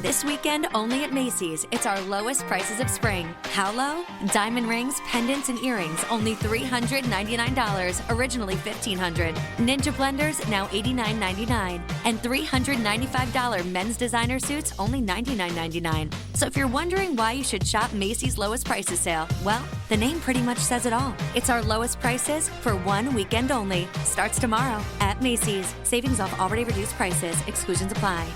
This weekend, only at Macy's, it's our lowest prices of spring. How low? Diamond rings, pendants, and earrings, only $399, originally $1,500. Ninja blenders, now $89.99. And $395 men's designer suits, only $99.99. So if you're wondering why you should shop Macy's lowest prices sale, well, the name pretty much says it all. It's our lowest prices for one weekend only. Starts tomorrow at Macy's. Savings off already reduced prices. Exclusions apply.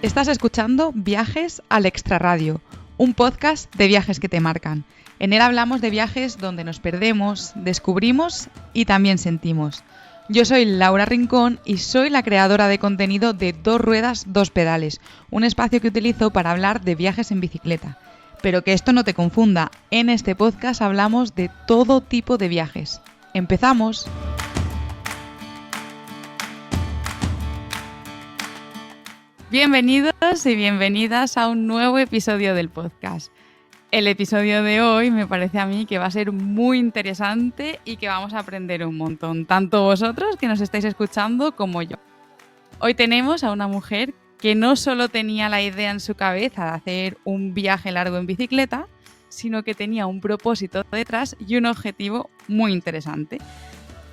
Estás escuchando Viajes al Extrarradio, un podcast de viajes que te marcan. En él hablamos de viajes donde nos perdemos, descubrimos y también sentimos. Yo soy Laura Rincón y soy la creadora de contenido de Dos Ruedas, Dos Pedales, un espacio que utilizo para hablar de viajes en bicicleta. Pero que esto no te confunda, en este podcast hablamos de todo tipo de viajes. ¡Empezamos! Bienvenidos y bienvenidas a un nuevo episodio del podcast. El episodio de hoy me parece a mí que va a ser muy interesante y que vamos a aprender un montón, tanto vosotros que nos estáis escuchando como yo. Hoy tenemos a una mujer que no solo tenía la idea en su cabeza de hacer un viaje largo en bicicleta, sino que tenía un propósito detrás y un objetivo muy interesante.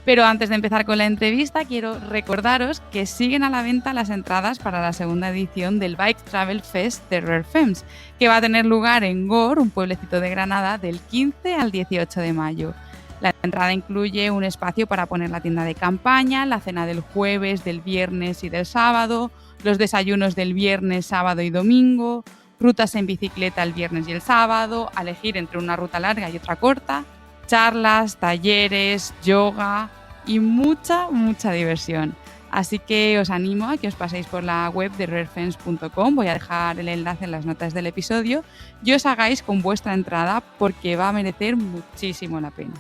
Pero antes de empezar con la entrevista, quiero recordaros que siguen a la venta las entradas para la segunda edición del Bike Travel Fest de Rare Femmes, que va a tener lugar en Gor, un pueblecito de Granada, del 15 al 18 de mayo. La entrada incluye un espacio para poner la tienda de campaña, la cena del jueves, del viernes y del sábado, los desayunos del viernes, sábado y domingo, rutas en bicicleta el viernes y el sábado, a elegir entre una ruta larga y otra corta, charlas, talleres, yoga y mucha diversión. Así que os animo a que os paséis por la web de rarefemmes.com, voy a dejar el enlace en las notas del episodio, y os hagáis con vuestra entrada porque va a merecer muchísimo la pena.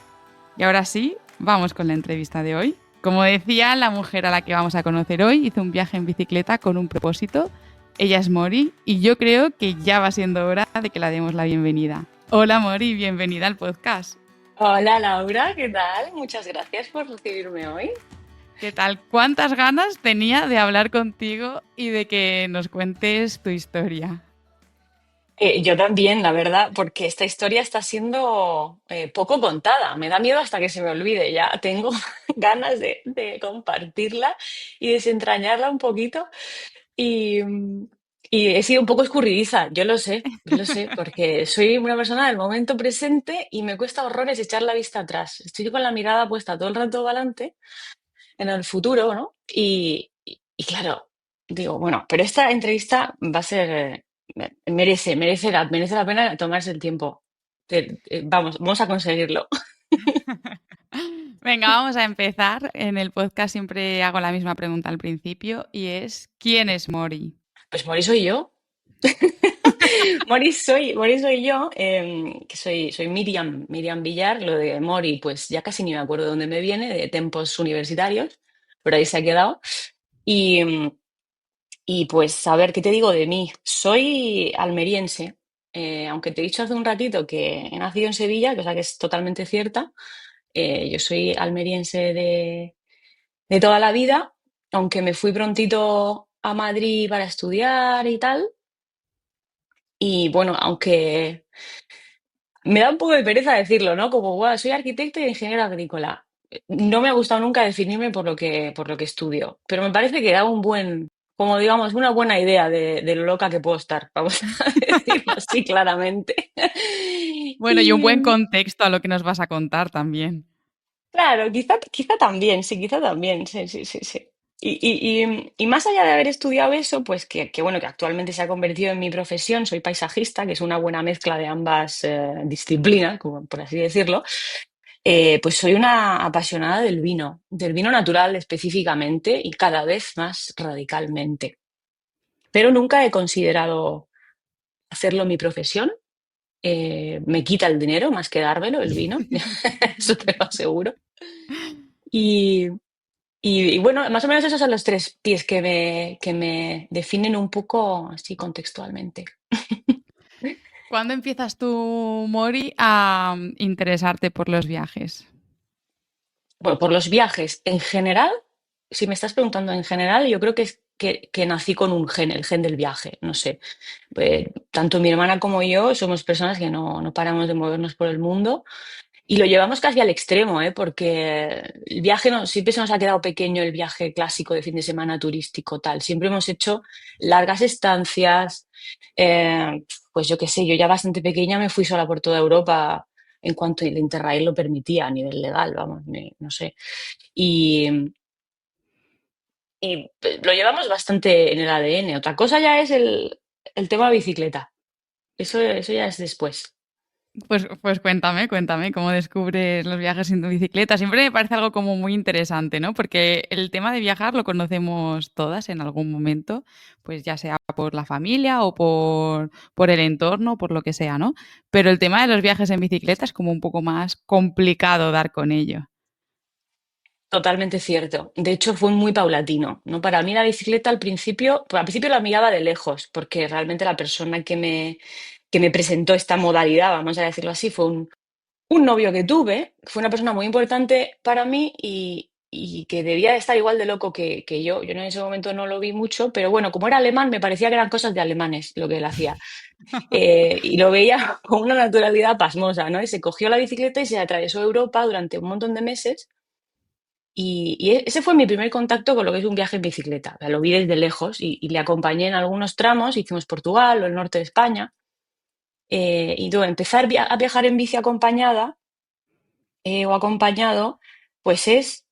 Y ahora sí, vamos con la entrevista de hoy. Como decía, la mujer a la que vamos a conocer hoy hizo un viaje en bicicleta con un propósito. Ella es Mori y yo creo que ya va siendo hora de que la demos la bienvenida. Hola Mori, bienvenida al podcast. Hola Laura, ¿qué tal? Muchas gracias por recibirme hoy. ¿Qué tal? ¿Cuántas ganas tenía de hablar contigo y de que nos cuentes tu historia? Yo también, la verdad, porque esta historia está siendo poco contada. Me da miedo hasta que se me olvide. Ya tengo ganas de compartirla y desentrañarla un poquito. Y, y he sido un poco escurridiza, yo lo sé, porque soy una persona del momento presente y me cuesta horrores echar la vista atrás. Estoy con la mirada puesta todo el rato adelante, en el futuro, ¿no? Y claro, digo, bueno, pero esta entrevista va a ser, merece la pena tomarse el tiempo. Vamos a conseguirlo. Venga, vamos a empezar. En el podcast siempre hago la misma pregunta al principio y es ¿quién es Mori? Pues Mori soy yo. Mori soy yo, que soy Miriam Villar. Lo de Mori, pues ya casi ni me acuerdo de dónde me viene, de tiempos universitarios, pero ahí se ha quedado. Y, y pues, a ver, ¿qué te digo de mí? Soy almeriense, aunque te he dicho hace un ratito que he nacido en Sevilla, cosa que es totalmente cierta. Yo soy almeriense de toda la vida, aunque me fui prontito a Madrid para estudiar y tal. Y bueno, aunque me da un poco de pereza decirlo, ¿no? Como, "Guau, soy arquitecto y ingeniero agrícola". No me ha gustado nunca definirme por lo que estudio, pero me parece que da como digamos, una buena idea de lo loca que puedo estar, vamos a decirlo así claramente. Bueno, y un Y buen contexto a lo que nos vas a contar también. claro, quizá también, sí, quizá también, sí, sí, sí, sí. Y más allá de haber estudiado eso, pues que bueno, que actualmente se ha convertido en mi profesión, soy paisajista, que es una buena mezcla de ambas disciplinas, como por así decirlo. Pues soy una apasionada del vino natural específicamente y cada vez más radicalmente. Pero nunca he considerado hacerlo mi profesión. Me quita el dinero más que dármelo, el vino, eso te lo aseguro. Y, y bueno, más o menos esos son los tres pies que me definen un poco así contextualmente. ¿Cuándo empiezas tú, Mori, a interesarte por los viajes? bueno, por los viajes en general, si me estás preguntando en general, yo creo que es que nací con un gen, el gen del viaje, no sé. Tanto mi hermana como yo somos personas que no paramos de movernos por el mundo y lo llevamos casi al extremo, ¿eh? Porque el viaje no, siempre se nos ha quedado pequeño el viaje clásico de fin de semana turístico, tal. Siempre hemos hecho largas estancias. Pues yo qué sé, yo ya bastante pequeña me fui sola por toda Europa en cuanto el Interrail lo permitía a nivel legal, vamos, no sé. Y, y lo llevamos bastante en el ADN. Otra cosa ya es el tema bicicleta. Eso ya es después. Pues cuéntame cómo descubres los viajes en tu bicicleta. Siempre me parece algo como muy interesante, ¿no? Porque el tema de viajar lo conocemos todas en algún momento, pues ya sea por la familia o por el entorno, por lo que sea, ¿no? Pero el tema de los viajes en bicicleta es como un poco más complicado dar con ello. Totalmente cierto. De hecho, fue muy paulatino, ¿no? Para mí la bicicleta al principio la miraba de lejos, porque realmente la persona que me presentó esta modalidad, vamos a decirlo así, fue un novio que tuve, que fue una persona muy importante para mí y que debía de estar igual de loco que yo. Yo en ese momento no lo vi mucho, pero bueno, como era alemán, me parecía que eran cosas de alemanes lo que él hacía. Y lo veía con una naturalidad pasmosa, ¿no? Y se cogió la bicicleta y se atravesó Europa durante un montón de meses y ese fue mi primer contacto con lo que es un viaje en bicicleta. O sea, lo vi desde lejos y le acompañé en algunos tramos, hicimos Portugal o el norte de España. Y tú, empezar a viajar en bici acompañada o acompañado, pues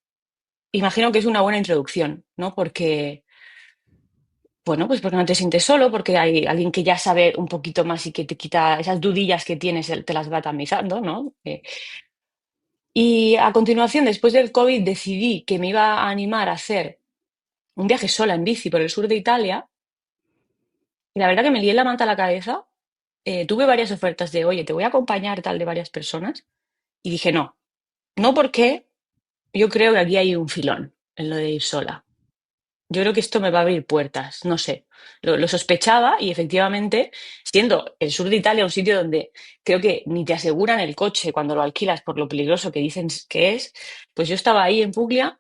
imagino que es una buena introducción, ¿no? Porque, bueno, pues porque no te sientes solo, porque hay alguien que ya sabe un poquito más y que te quita esas dudillas que tienes, te las va tamizando, ¿no? Y a continuación, después del COVID, decidí que me iba a animar a hacer un viaje sola en bici por el sur de Italia. Y la verdad que me lié la manta a la cabeza. Tuve varias ofertas de, oye, te voy a acompañar, tal, de varias personas. Y dije, no, no porque yo creo que aquí hay un filón en lo de ir sola. Yo creo que esto me va a abrir puertas, no sé. Lo sospechaba y efectivamente, siendo el sur de Italia un sitio donde creo que ni te aseguran el coche cuando lo alquilas por lo peligroso que dicen que es, pues yo estaba ahí en Puglia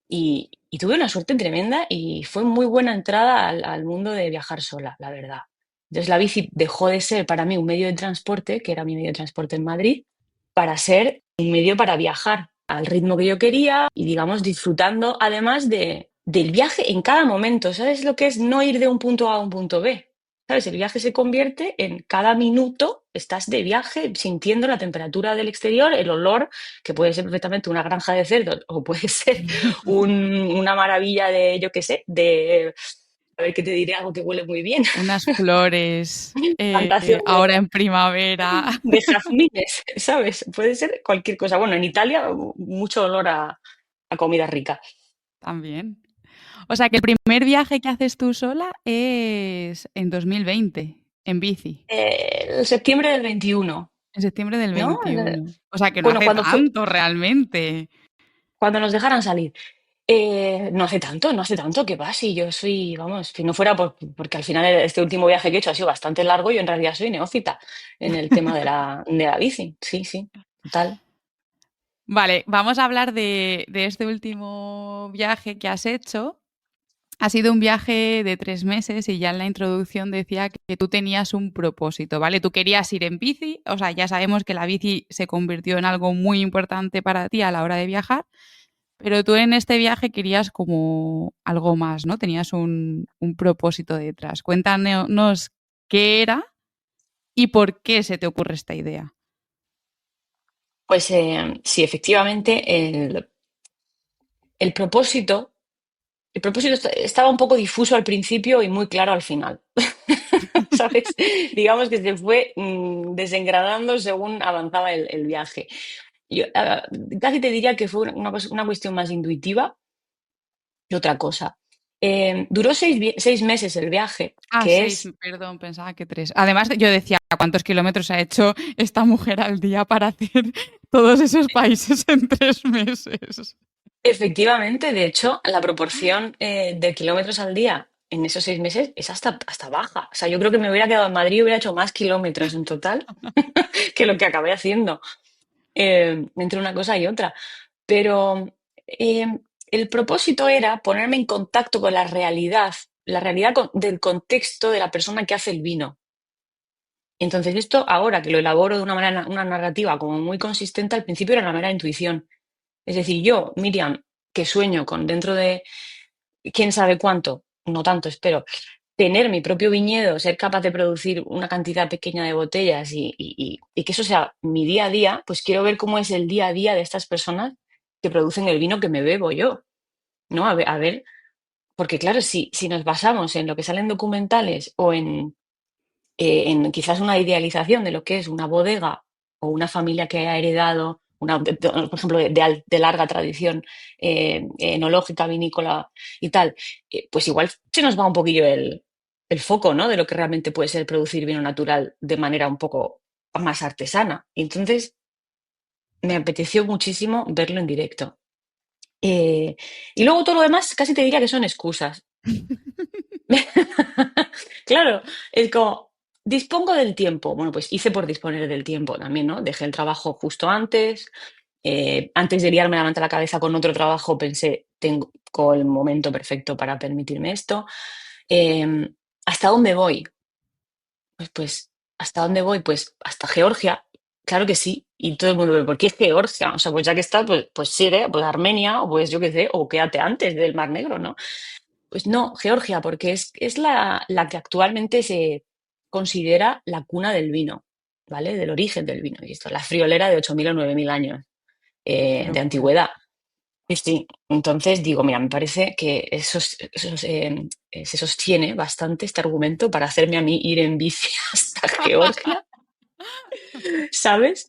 y tuve una suerte tremenda y fue muy buena entrada al mundo de viajar sola, la verdad. Entonces la bici dejó de ser para mí un medio de transporte, que era mi medio de transporte en Madrid, para ser un medio para viajar al ritmo que yo quería y, digamos, disfrutando además del viaje en cada momento. ¿Sabes lo que es no ir de un punto A a un punto B? ¿Sabes? El viaje se convierte en cada minuto, estás de viaje sintiendo la temperatura del exterior, el olor, que puede ser perfectamente una granja de cerdos o puede ser una maravilla de, yo qué sé, a ver qué te diré, algo que huele muy bien, Unas flores plantación ahora en primavera de jazmines, ¿sabes? Puede ser cualquier cosa. Bueno, en Italia mucho olor a comida rica. también. O sea que el primer viaje que haces tú sola es en 2020, en bici, El septiembre del 21, en septiembre del ¿no? 21. O sea que no Bueno, hace tanto realmente. cuando nos dejaran salir. No hace tanto, no hace tanto que va, si yo soy, vamos, si no fuera porque al final este último viaje que he hecho ha sido bastante largo, yo en realidad soy neófita en el tema de la bici, sí, sí, total. Vale, vamos a hablar de este último viaje que has hecho. Ha sido un viaje de 3 meses y ya en la introducción decía que tú tenías un propósito, ¿vale? Tú querías ir en bici, o sea, ya sabemos que la bici se convirtió en algo muy importante para ti a la hora de viajar, pero tú en este viaje querías como algo más, ¿no? Tenías un propósito detrás. Cuéntanos qué era y por qué se te ocurre esta idea. Pues sí, efectivamente, el propósito, el propósito estaba un poco difuso al principio y muy claro al final. ¿Sabes? Digamos que se fue desengranando según avanzaba el viaje. Yo, casi te diría que fue una cuestión más intuitiva que otra cosa. Duró 6 meses el viaje, Ah, que 6, es perdón, pensaba que 3. Además, yo decía, ¿cuántos kilómetros ha hecho esta mujer al día para hacer todos esos países en 3 meses? efectivamente, de hecho, la proporción de kilómetros al día en esos 6 meses es hasta baja. O sea, yo creo que me hubiera quedado en Madrid y hubiera hecho más kilómetros en total que lo que acabé haciendo entre una cosa y otra. Pero eh, el propósito era ponerme en contacto con la realidad del contexto de la persona que hace el vino. Entonces, esto ahora que lo elaboro de una manera, una narrativa como muy consistente, al principio era una mera intuición. Es decir, yo, Miriam, que sueño con dentro de quién sabe cuánto, no tanto, espero, tener mi propio viñedo, ser capaz de producir una cantidad pequeña de botellas y que eso sea mi día a día, pues quiero ver cómo es el día a día de estas personas que producen el vino que me bebo yo, ¿no? A ver, porque claro, si nos basamos en lo que salen documentales o en quizás una idealización de lo que es una bodega o una familia que ha heredado, por ejemplo, de larga tradición enológica, vinícola y tal, pues igual se nos va un poquillo el foco, ¿no? De lo que realmente puede ser producir vino natural de manera un poco más artesana. Y entonces me apeteció muchísimo verlo en directo. Eh, y luego todo lo demás casi te diría que son excusas. Claro, es como, dispongo del tiempo. Bueno, pues hice por disponer del tiempo también, ¿no? Dejé el trabajo justo antes. Antes de liarme la cabeza con otro trabajo, pensé, tengo el momento perfecto para permitirme esto. Eh, ¿Hasta dónde voy? Pues, ¿hasta dónde voy? Pues hasta Georgia. Claro que sí. Y todo el mundo, ¿por qué es Georgia? O sea, pues ya que está, pues sigue, pues Armenia, o pues yo qué sé, o quédate antes del Mar Negro, ¿no? Pues no, Georgia, porque es la que actualmente se considera la cuna del vino, ¿vale? Del origen del vino. Y esto, la friolera de 8.000 o 9.000 años Qué de locura. antigüedad. Y sí, entonces digo, mira, me parece que se sostiene bastante este argumento para hacerme a mí ir en bici hasta Georgia, ¿sabes?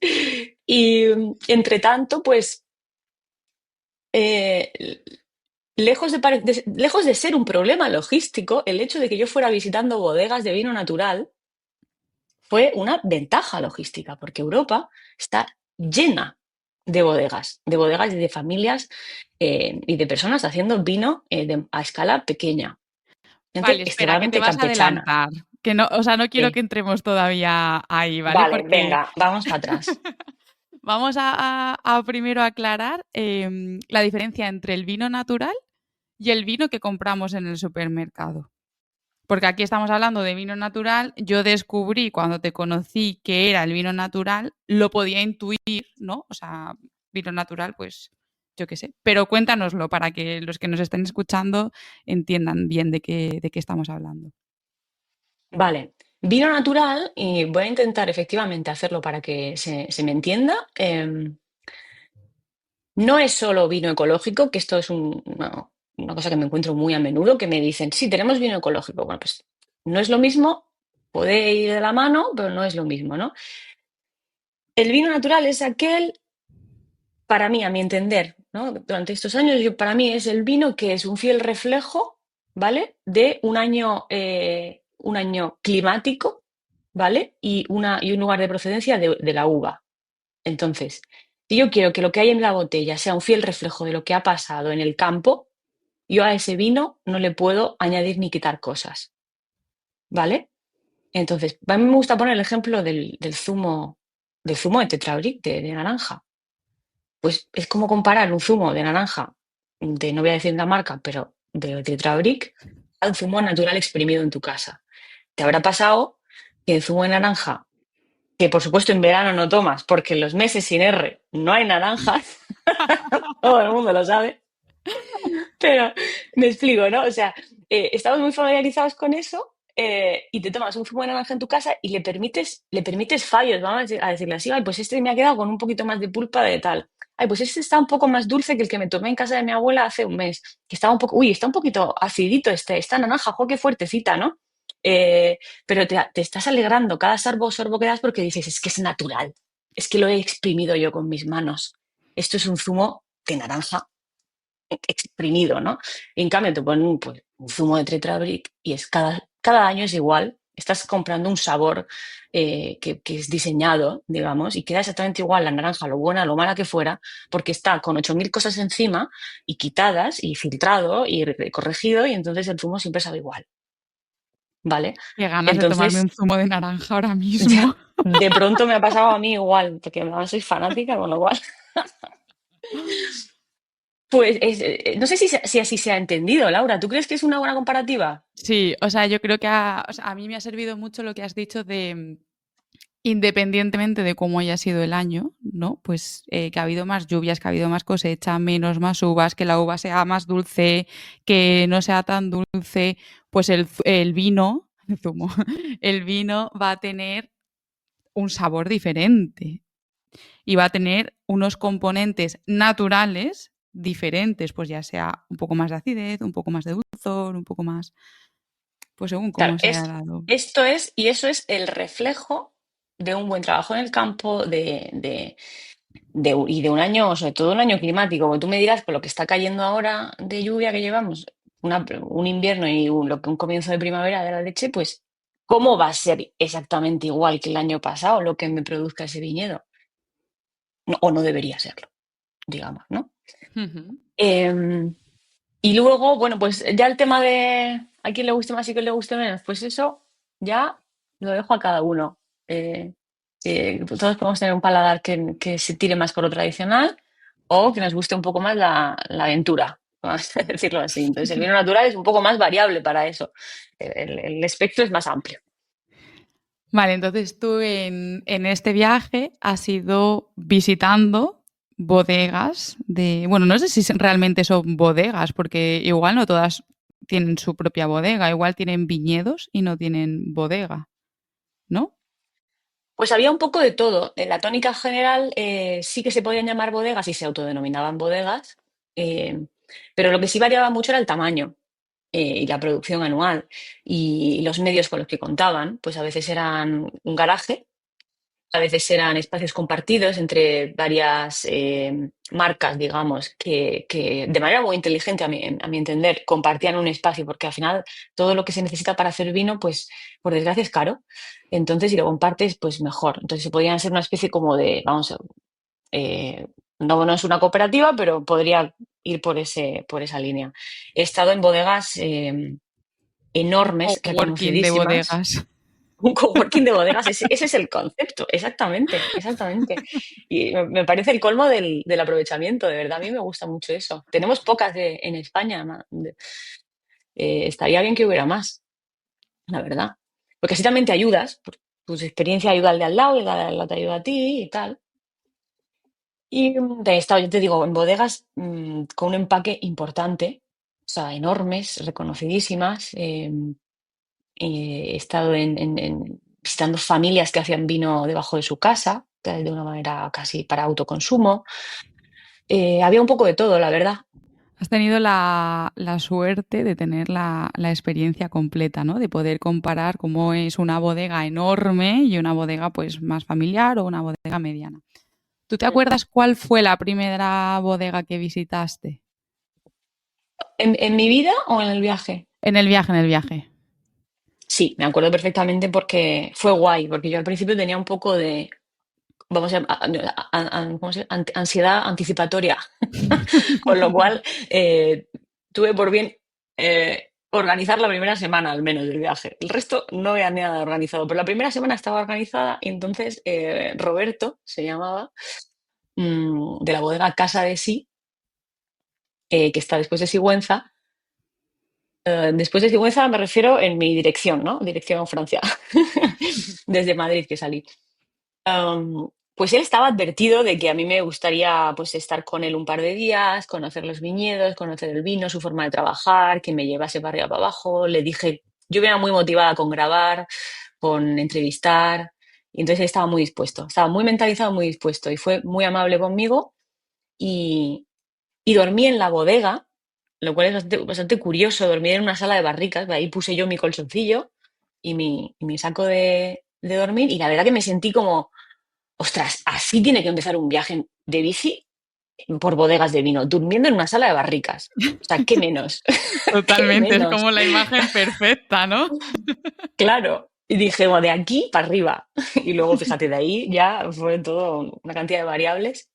Y entre tanto, pues eh, lejos de ser un problema logístico, el hecho de que yo fuera visitando bodegas de vino natural fue una ventaja logística, porque Europa está llena de bodegas y de familias y de personas haciendo vino a escala pequeña, gente Vale, espera, que te extremadamente vas a campechana. adelantar. Que no, o sea, no quiero que Sí. entremos todavía ahí, ¿vale? Vale, Porque venga, vamos para atrás. vamos a primero aclarar la diferencia entre el vino natural y el vino que compramos en el supermercado. Porque aquí estamos hablando de vino natural. Yo descubrí cuando te conocí que era el vino natural, lo podía intuir, ¿no? O sea, vino natural, pues yo qué sé. Pero cuéntanoslo para que los que nos estén escuchando entiendan bien de qué estamos hablando. Vale, vino natural, y voy a intentar efectivamente hacerlo para que se me entienda. No es solo vino ecológico, que esto es una cosa que me encuentro muy a menudo, que me dicen, sí, tenemos vino ecológico. Bueno, pues no es lo mismo, puede ir de la mano, pero no es lo mismo, ¿no? El vino natural es aquel, para mí, a mi entender, ¿no? Durante estos años, para mí es el vino que es un fiel reflejo, ¿vale? De un año climático, ¿vale? Y un lugar de procedencia de la uva. Entonces, si yo quiero que lo que hay en la botella sea un fiel reflejo de lo que ha pasado en el campo, yo a ese vino no le puedo añadir ni quitar cosas, ¿vale? Entonces, a mí me gusta poner el ejemplo del zumo de Tetrabric de naranja. Pues es como comparar un zumo de naranja, no voy a decir la marca, pero de Tetrabric, a un zumo natural exprimido en tu casa. Te habrá pasado que el zumo de naranja, que por supuesto en verano no tomas, porque en los meses sin R no hay naranjas, todo el mundo lo sabe, pero me explico, ¿no? O sea, estamos muy familiarizados con eso y te tomas un zumo de naranja en tu casa y le permites fallos, vamos a decirle así, ay, pues este me ha quedado con un poquito más de pulpa de tal. Ay, pues este está un poco más dulce que el que me tomé en casa de mi abuela hace un mes, que estaba un poco, uy, está un poquito acidito esta naranja, jo, qué fuertecita, ¿no? Eh, pero te estás alegrando cada sorbo que das porque dices, es que es natural, es que lo he exprimido yo con mis manos. Esto es un zumo de naranja exprimido, ¿no? Y en cambio te ponen pues, un zumo de Tetrabric y es cada año es igual. Estás comprando un sabor que es diseñado, digamos, y queda exactamente igual la naranja, lo buena, lo mala que fuera, porque está con 8.000 cosas encima y quitadas y filtrado y corregido y entonces el zumo siempre sabe igual, ¿vale? Qué ganas de tomarme un Entonces, zumo de naranja ahora ya, mismo. de pronto me ha pasado a mí igual, porque además soy fanática, con lo cual Pues no sé si así se ha entendido, Laura. ¿Tú crees que es una buena comparativa? Sí, o sea, yo creo que o sea, a mí me ha servido mucho lo que has dicho de, independientemente de cómo haya sido el año, ¿no? Pues que ha habido más lluvias, que ha habido más cosecha, menos más uvas, que la uva sea más dulce, que no sea tan dulce, pues el vino, el zumo, el vino va a tener un sabor diferente y va a tener unos componentes naturales diferentes, pues ya sea un poco más de acidez, un poco más de dulzor, un poco más, pues según Claro, cómo se haya dado. esto es, y eso es el reflejo de un buen trabajo en el campo, y de un año, sobre todo un año climático. Porque tú me dirás, con lo que está cayendo ahora de lluvia que llevamos, un invierno y un comienzo de primavera de la leche, pues, ¿cómo va a ser exactamente igual que el año pasado lo que me produzca ese viñedo? O no debería serlo, digamos, ¿no? Ujú. Em, y luego, bueno, pues ya el tema de a quién le guste más y quién le guste menos, pues eso ya lo dejo a cada uno. Eh, todos podemos tener un paladar que se tire más por lo tradicional o que nos guste un poco más la aventura, vamos a decirlo así. Entonces, el vino natural es un poco más variable para eso. El espectro es más amplio. Vale, entonces tú en este viaje has ido visitando bodegas de, bueno, no sé si realmente son bodegas, porque igual no todas tienen su propia bodega, igual tienen viñedos y no tienen bodega, ¿no? Pues había un poco de todo. En la tónica general sí que se podían llamar bodegas y se autodenominaban bodegas, eh, pero lo que sí variaba mucho era el tamaño y la producción anual y los medios con los que contaban. Pues a veces eran un garaje, a veces eran espacios compartidos entre varias marcas, digamos, que de manera muy inteligente, a mi entender, compartían un espacio, porque al final todo lo que se necesita para hacer vino, pues por desgracia es caro. Entonces, si lo compartes, pues mejor. Entonces, se podían ser una especie como de, vamos, eh, no es una cooperativa, pero podría ir por esa línea. He estado en bodegas Un enormes, coworking de reconocidísimas. bodegas. Un coworking de bodegas, ese es el concepto, exactamente, exactamente. Y me parece el colmo del aprovechamiento, de verdad, a mí me gusta mucho eso. Tenemos pocas en España, estaría bien que hubiera más, la verdad. Porque así también te ayudas, tu experiencia ayuda al de al lado y el de al lado te ayuda a ti y tal. Y he estado, yo te digo, en bodegas con un empaque importante, o sea, enormes, reconocidísimas. He estado visitando familias que hacían vino debajo de su casa, de una manera casi para autoconsumo. Había un poco de todo, la verdad. Has tenido la suerte de tener la experiencia completa, ¿no? De poder comparar cómo es una bodega enorme y una bodega pues más familiar o una bodega mediana. ¿Tú te Mm. acuerdas cuál fue la primera bodega que visitaste? ¿En mi vida o en el viaje? En el viaje, en el viaje. Sí, me acuerdo perfectamente porque fue guay, porque yo al principio tenía un poco de, vamos ¿cómo se llama? Ansiedad anticipatoria, con lo cual tuve por bien organizar la primera semana al menos del viaje. El resto no había nada organizado, pero la primera semana estaba organizada y entonces Roberto se llamaba, de la bodega Casa de Sí, que está después de Sigüenza. Después de Sigüenza me refiero en mi dirección, ¿no? Dirección Francia, desde Madrid que salí. Pues él estaba advertido de que a mí me gustaría pues estar con él un par de días, conocer los viñedos, conocer el vino, su forma de trabajar, que me llevase para arriba para abajo. Le dije, yo venía muy motivada con grabar, con entrevistar, y entonces él estaba muy dispuesto, estaba muy mentalizado, muy dispuesto, y fue muy amable conmigo y, y dormí en la bodega, lo cual es bastante curioso, dormir en una sala de barricas. Ahí puse yo mi colchoncillo y mi saco de dormir, y la verdad que me sentí como, ostras, así tiene que empezar un viaje de bici por bodegas de vino, durmiendo en una sala de barricas. O sea, ¿qué menos? ¿Qué Totalmente, es menos? como la imagen perfecta, ¿no? Claro. Y dije, bueno, de aquí para arriba. Y luego, fíjate, de ahí ya fue todo una cantidad de variables.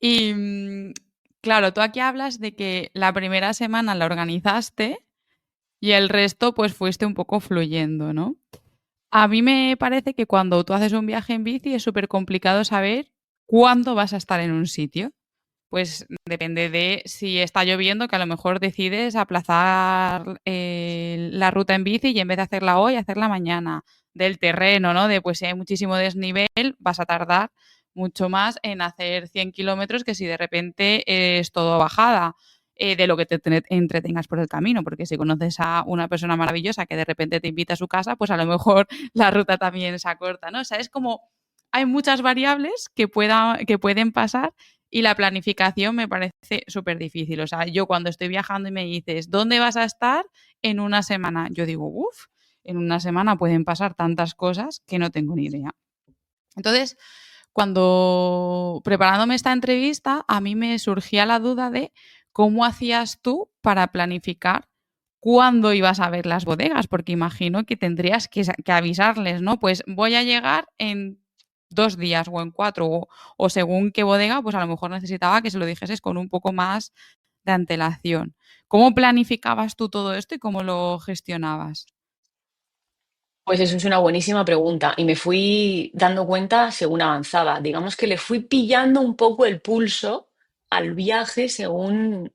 Y claro, tú aquí hablas de que la primera semana la organizaste y el resto pues fuiste un poco fluyendo, ¿no? A mí me parece que cuando tú haces un viaje en bici es súper complicado saber cuándo vas a estar en un sitio. pues depende de si está lloviendo, que a lo mejor decides aplazar la ruta en bici y en vez de hacerla hoy, hacerla mañana. Del terreno, ¿no? De pues si hay muchísimo desnivel, vas a tardar mucho más en hacer 100 kilómetros que si de repente es todo bajada. De lo que te entretengas por el camino, porque si conoces a una persona maravillosa que de repente te invita a su casa, pues a lo mejor la ruta también se acorta, ¿no? O sea, es como hay muchas variables que pueden pasar y la planificación me parece súper difícil. O sea, yo cuando estoy viajando y me dices, ¿dónde vas a estar en una semana? Yo digo, uff, en una semana pueden pasar tantas cosas que no tengo ni idea. Entonces, cuando preparándome esta entrevista, a mí me surgía la duda de cómo hacías tú para planificar cuándo ibas a ver las bodegas, porque imagino que tendrías que avisarles, ¿no? Pues voy a llegar en 2 días o en 4, o según qué bodega, pues a lo mejor necesitaba que se lo dijeses con un poco más de antelación. ¿Cómo planificabas tú todo esto y cómo lo gestionabas? Pues eso es una buenísima pregunta y me fui dando cuenta según avanzaba. Digamos que le fui pillando un poco el pulso al viaje según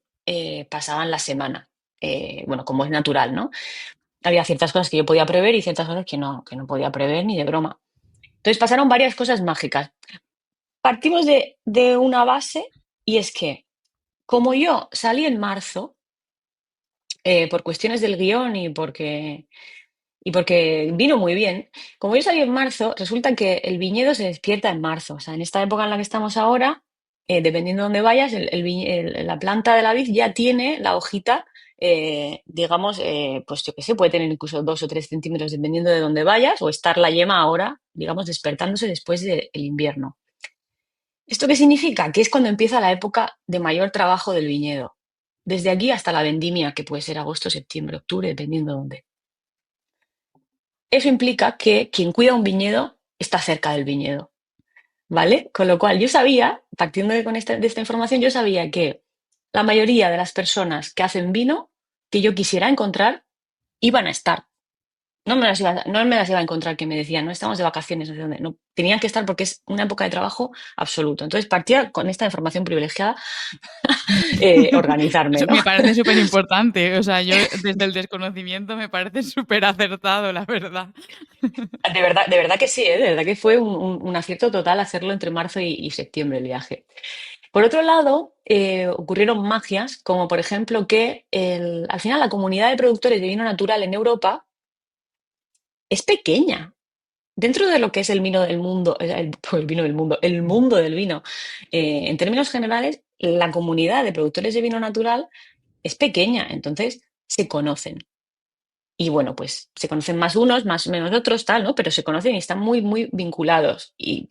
pasaban la semana. Bueno, como es natural, ¿no? Había ciertas cosas que yo podía prever y ciertas cosas que no podía prever ni de broma. Entonces pasaron varias cosas mágicas. Partimos de una base y es que como yo salí en marzo, por cuestiones del guión y porque vino muy bien. Como yo salí en marzo, resulta que el viñedo se despierta en marzo. O sea, en esta época en la que estamos ahora, dependiendo de dónde vayas, la planta de la vid ya tiene la hojita, digamos, pues yo qué sé, puede tener incluso 2 o 3 centímetros dependiendo de dónde vayas, o estar la yema ahora, digamos, despertándose después del invierno. ¿Esto qué significa? Que es cuando empieza la época de mayor trabajo del viñedo. Desde aquí hasta la vendimia, que puede ser agosto, septiembre, octubre, dependiendo de dónde. Eso implica que quien cuida un viñedo está cerca del viñedo, ¿vale? Con lo cual yo sabía, partiendo de esta información, yo sabía que la mayoría de las personas que hacen vino que yo quisiera encontrar iban a estar. No me las iba a encontrar que me decían, no estamos de vacaciones, no sé dónde. No, tenían que estar porque es una época de trabajo absoluto. Entonces partía con esta información privilegiada organizarme, Eso ¿no? me parece súper importante. O sea, yo desde el desconocimiento me parece súper acertado, la verdad. De verdad que sí, ¿eh? De verdad que fue un acierto total hacerlo entre marzo y septiembre el viaje. Por otro lado, ocurrieron magias, como por ejemplo que al final la comunidad de productores de vino natural en Europa es pequeña. Dentro de lo que es el vino del mundo, el vino del mundo, el mundo del vino, en términos generales, la comunidad de productores de vino natural es pequeña, entonces se conocen. Y bueno, pues se conocen más unos, más menos otros, tal, ¿no? Pero se conocen y están muy, muy vinculados. Y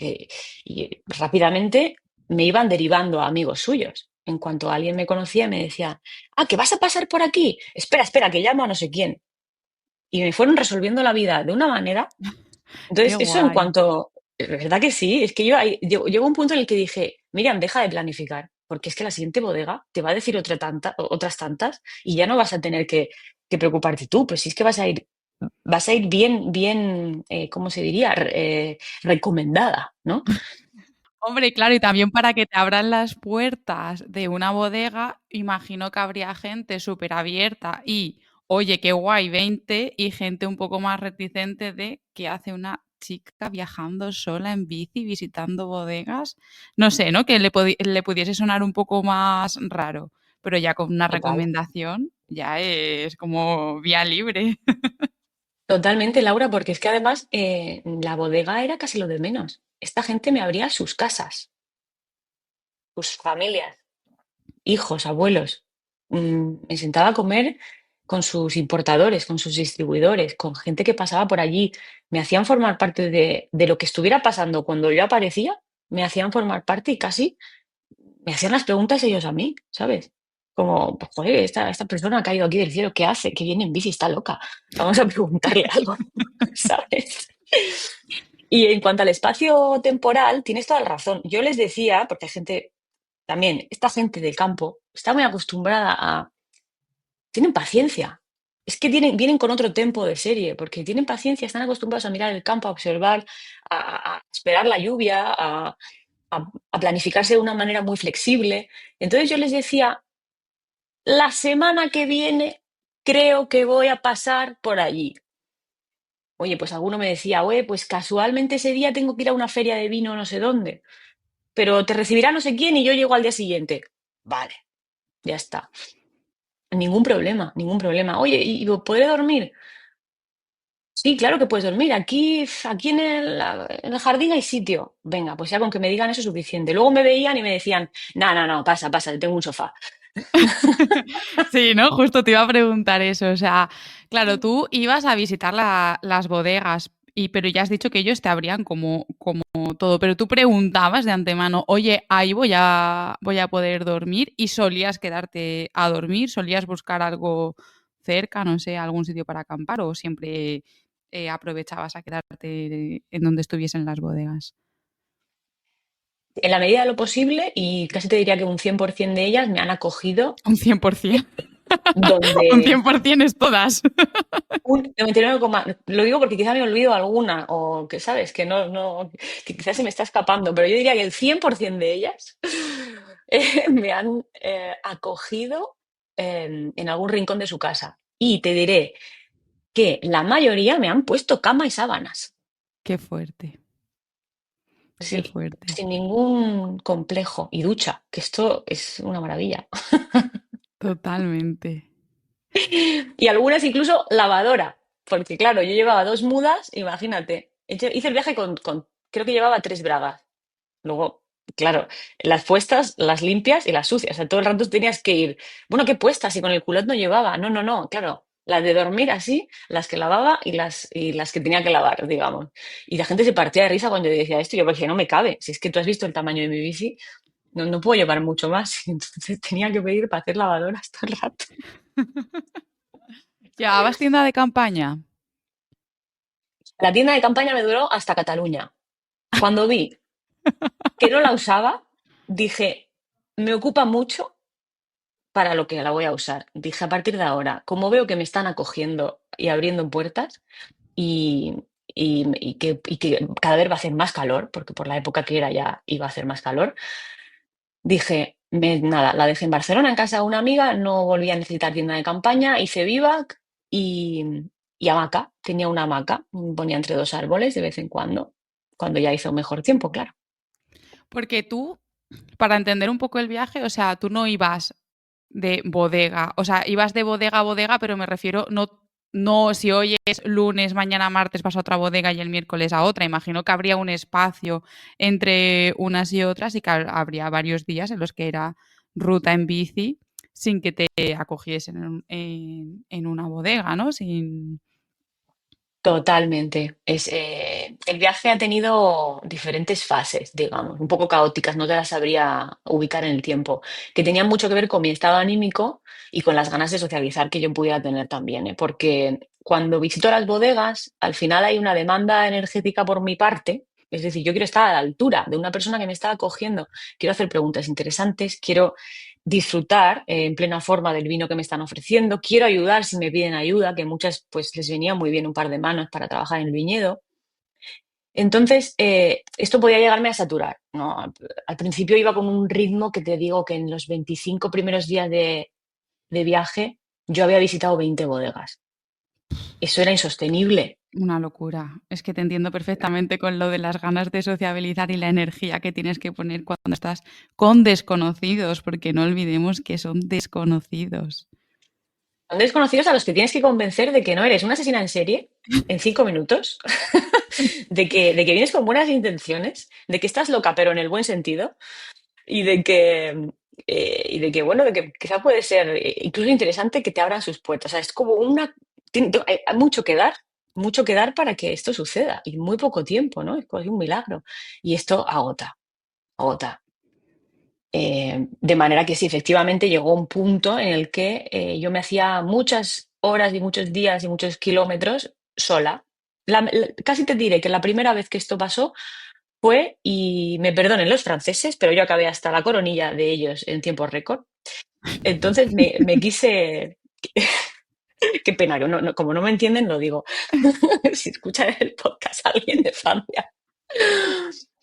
rápidamente me iban derivando a amigos suyos. En cuanto alguien me conocía, me decía, ah, que vas a pasar por aquí. Espera, espera, que llamo a no sé quién. Y me fueron resolviendo la vida de una manera. Qué Entonces, eso en guay. cuanto. ¿Verdad que sí? Es que yo llegó un punto en el que dije, Miriam, deja de planificar, porque es que la siguiente bodega te va a decir otras tantas y ya no vas a tener que preocuparte tú. Pues si es que vas a ir bien, bien, ¿cómo se diría? Recomendada, ¿no? Hombre, claro, y también para que te abran las puertas de una bodega, imagino que habría gente súper abierta y, oye, qué guay, 20, y gente un poco más reticente de qué hace una chica viajando sola en bici, visitando bodegas. No sé, ¿no? Que le pudiese sonar un poco más raro, pero ya con una Total. recomendación ya es como vía libre. Totalmente, Laura, porque es que además la bodega era casi lo de menos. Esta gente me abría sus casas, sus familias, hijos, abuelos. Me sentaba a comer con sus importadores, con sus distribuidores, con gente que pasaba por allí. Me hacían formar parte de lo que estuviera pasando cuando yo aparecía, me hacían formar parte y casi me hacían las preguntas ellos a mí, ¿sabes? Como, pues, joder, esta persona ha caído aquí del cielo, ¿qué hace? ¿Qué viene en bici? Está loca. Vamos a preguntarle algo, ¿sabes? Y en cuanto al espacio temporal, tienes toda la razón. Yo les decía, porque hay gente, también, esta gente del campo está muy acostumbrada a. Tienen paciencia. Es que vienen con otro tempo de serie, porque tienen paciencia, están acostumbrados a mirar el campo, a observar, a esperar la lluvia, a planificarse de una manera muy flexible. Entonces yo les decía, la semana que viene creo que voy a pasar por allí. Oye, pues alguno me decía, oye, pues casualmente ese día tengo que ir a una feria de vino no sé dónde, pero te recibirá no sé quién y yo llego al día siguiente. Vale, ya está. Ningún problema, ningún problema. Oye, ¿y podré dormir? Sí, claro que puedes dormir. Aquí en el jardín hay sitio. Venga, pues ya con que me digan eso es suficiente. Luego me veían y me decían, no, no, no, pasa, pasa, tengo un sofá. Sí, ¿no? Justo te iba a preguntar eso. O sea, claro, tú ibas a visitar las bodegas, pero ya has dicho que ellos te abrían como todo. Pero tú preguntabas de antemano, oye, ahí voy a poder dormir, y solías quedarte a dormir, solías buscar algo cerca, no sé, algún sitio para acampar, o siempre aprovechabas a quedarte en donde estuviesen las bodegas. En la medida de lo posible, y casi te diría que un 100% de ellas me han acogido Un 100%. Un donde 100% es todas. un 99, lo digo porque quizá me olvido alguna o que sabes que no, que quizás se me está escapando, pero yo diría que el 100% de ellas me han acogido en algún rincón de su casa. Y te diré que la mayoría me han puesto cama y sábanas. Qué fuerte, qué Sí, fuerte. sin ningún complejo. Y ducha, que esto es una maravilla. Totalmente. Y algunas incluso lavadora, porque claro, yo llevaba 2 mudas, imagínate. Hice el viaje creo que llevaba 3 bragas. Luego, claro, las puestas, las limpias y las sucias. O sea, todo el rato tenías que ir. Bueno, ¿qué puestas? Y con el culot no llevaba. No, no, no, claro. Las de dormir así, las que lavaba y las que tenía que lavar, digamos. Y la gente se partía de risa cuando yo decía esto. Yo porque no me cabe. Si es que tú has visto el tamaño de mi bici, no puedo llevar mucho más. Y entonces tenía que pedir para hacer lavadoras todo el rato. ¿Llevabas tienda de campaña? La tienda de campaña me duró hasta Cataluña. Cuando vi que no la usaba, dije, me ocupa mucho para lo que la voy a usar. Dije, a partir de ahora, como veo que me están acogiendo y abriendo puertas y, y que cada vez va a hacer más calor, porque por la época que era ya iba a hacer más calor, dije, nada, la dejé en Barcelona en casa de una amiga, no volví a necesitar tienda de campaña, hice vivac y, y hamaca. Tenía una hamaca, ponía entre 2 árboles de vez en cuando ya hizo mejor tiempo, claro. Porque tú, para entender un poco el viaje, o sea, tú no ibas de bodega, o sea, ibas de bodega a bodega, pero me refiero, no si hoy es lunes, mañana martes vas a otra bodega y el miércoles a otra. Imagino que habría un espacio entre unas y otras, y que habría varios días en los que era ruta en bici sin que te acogiesen en una bodega, ¿no? Sin... Totalmente. El viaje ha tenido diferentes fases, digamos, un poco caóticas, no te las sabría ubicar en el tiempo, que tenían mucho que ver con mi estado anímico y con las ganas de socializar que yo pudiera tener también, ¿eh? Porque cuando visito las bodegas, al final hay una demanda energética por mi parte, es decir, yo quiero estar a la altura de una persona que me está acogiendo, quiero hacer preguntas interesantes, quiero disfrutar en plena forma del vino que me están ofreciendo. Quiero ayudar si me piden ayuda, que muchas pues les venía muy bien un par de manos para trabajar en el viñedo. Entonces, esto podía llegarme a saturar, ¿no? Al principio iba con un ritmo que te digo que en los 25 primeros días de viaje yo había visitado 20 bodegas. Eso era insostenible. Una locura. Es que te entiendo perfectamente con lo de las ganas de sociabilizar y la energía que tienes que poner cuando estás con desconocidos, porque no olvidemos que son desconocidos. Son desconocidos a los que tienes que convencer de que no eres una asesina en serie en 5 minutos, de que vienes con buenas intenciones, de que estás loca, pero en el buen sentido, y de que, bueno, de que quizá puede ser incluso interesante que te abran sus puertas. O sea, es como hay mucho que dar para que esto suceda, y muy poco tiempo, ¿no? Es casi un milagro. Y esto agota, agota. De manera que sí, efectivamente llegó un punto en el que yo me hacía muchas horas y muchos días y muchos kilómetros sola. Casi te diré que la primera vez que esto pasó fue, y me perdonen los franceses, pero yo acabé hasta la coronilla de ellos en tiempo récord. Entonces me quise... Qué pena, que como no me entienden, lo digo. Si escucha el podcast alguien de Francia.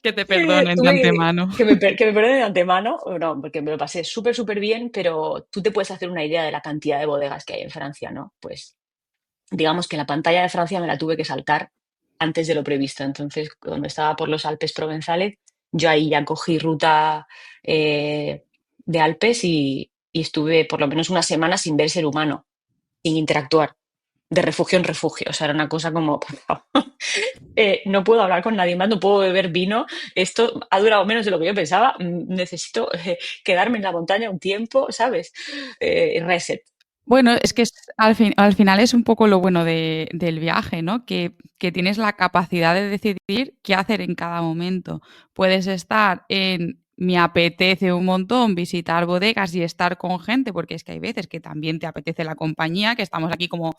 Que te perdonen de Tuve antemano. que me perdonen de antemano, no, porque me lo pasé súper, súper bien, pero tú te puedes hacer una idea de la cantidad de bodegas que hay en Francia, ¿no? Pues digamos que la pantalla de Francia me la tuve que saltar antes de lo previsto. Entonces, cuando estaba por los Alpes provenzales, yo ahí ya cogí ruta de Alpes y estuve por lo menos una semana sin ver ser humano, sin interactuar, de refugio en refugio. O sea, era una cosa como, por favor, no puedo hablar con nadie más, no puedo beber vino. Esto ha durado menos de lo que yo pensaba. Necesito quedarme en la montaña un tiempo, ¿sabes? Reset. Bueno, es que al final es un poco lo bueno del viaje, ¿no? Que tienes la capacidad de decidir qué hacer en cada momento. Puedes estar en me apetece un montón visitar bodegas y estar con gente, porque es que hay veces que también te apetece la compañía, que estamos aquí como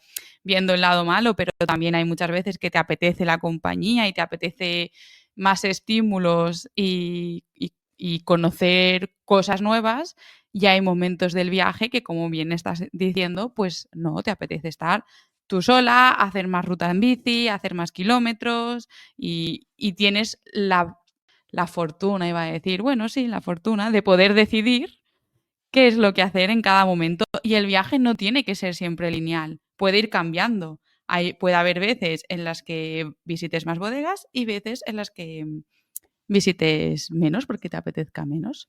viendo el lado malo, pero también hay muchas veces que te apetece la compañía y te apetece más estímulos y conocer cosas nuevas. Y hay momentos del viaje que, como bien estás diciendo, pues no, te apetece estar tú sola, hacer más ruta en bici, hacer más kilómetros y tienes la fortuna, iba a decir, bueno, sí, la fortuna de poder decidir qué es lo que hacer en cada momento. Y el viaje no tiene que ser siempre lineal, puede ir cambiando. Puede haber veces en las que visites más bodegas y veces en las que visites menos porque te apetezca menos.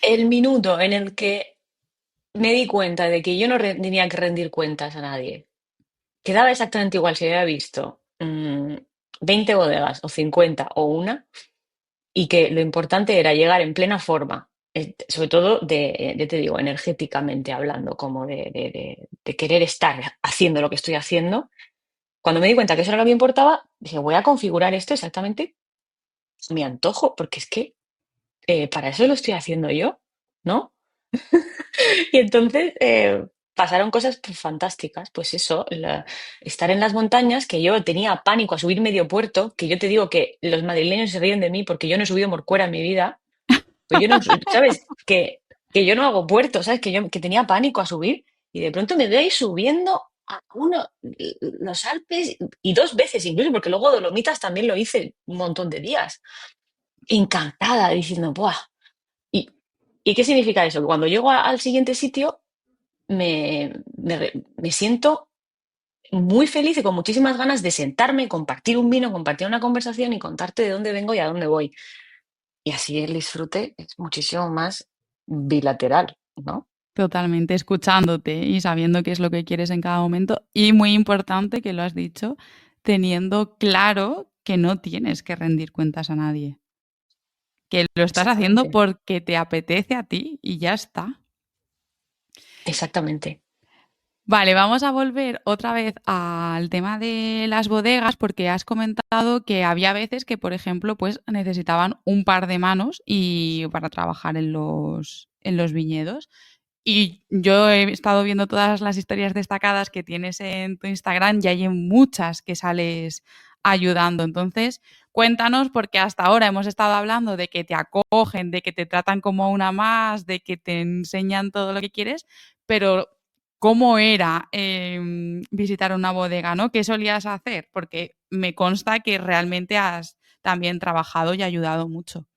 El minuto en el que me di cuenta de que yo no tenía que rendir cuentas a nadie, que daba exactamente igual si había visto 20 bodegas o 50 o una, y que lo importante era llegar en plena forma, sobre todo ya te digo, energéticamente hablando, como de querer estar haciendo lo que estoy haciendo. Cuando me di cuenta que eso era lo que me importaba, dije, voy a configurar esto exactamente a mi antojo, porque es que para eso lo estoy haciendo yo, ¿no? Y entonces pasaron cosas pues, fantásticas, pues eso, estar en las montañas, que yo tenía pánico a subir medio puerto, que yo te digo que los madrileños se ríen de mí porque yo no he subido Morcuera en mi vida, pues yo no, ¿sabes? Que yo no hago puerto, ¿sabes? Que tenía pánico a subir y de pronto me veo ahí subiendo a los Alpes y dos veces incluso, porque luego Dolomitas también lo hice un montón de días, encantada, diciendo, ¡buah! ¿Y, ¿y qué significa eso? Que cuando llego al siguiente sitio me siento muy feliz y con muchísimas ganas de sentarme, compartir un vino, compartir una conversación y contarte de dónde vengo y a dónde voy. Y así el disfrute es muchísimo más bilateral, ¿no? Totalmente, escuchándote y sabiendo qué es lo que quieres en cada momento. Y muy importante que lo has dicho, teniendo claro que no tienes que rendir cuentas a nadie, que lo estás haciendo Exactamente, porque te apetece a ti y ya está. exactamente. Vale, vamos a volver otra vez al tema de las bodegas porque has comentado que había veces que, por ejemplo, pues necesitaban un par de manos y para trabajar en los viñedos. Y yo he estado viendo todas las historias destacadas que tienes en tu Instagram y hay muchas que sales ayudando. Entonces, cuéntanos, porque hasta ahora hemos estado hablando de que te acogen, de que te tratan como una más, de que te enseñan todo lo que quieres, pero ¿cómo era visitar una bodega, ¿no? ¿Qué solías hacer? Porque me consta que realmente has también trabajado y ayudado mucho.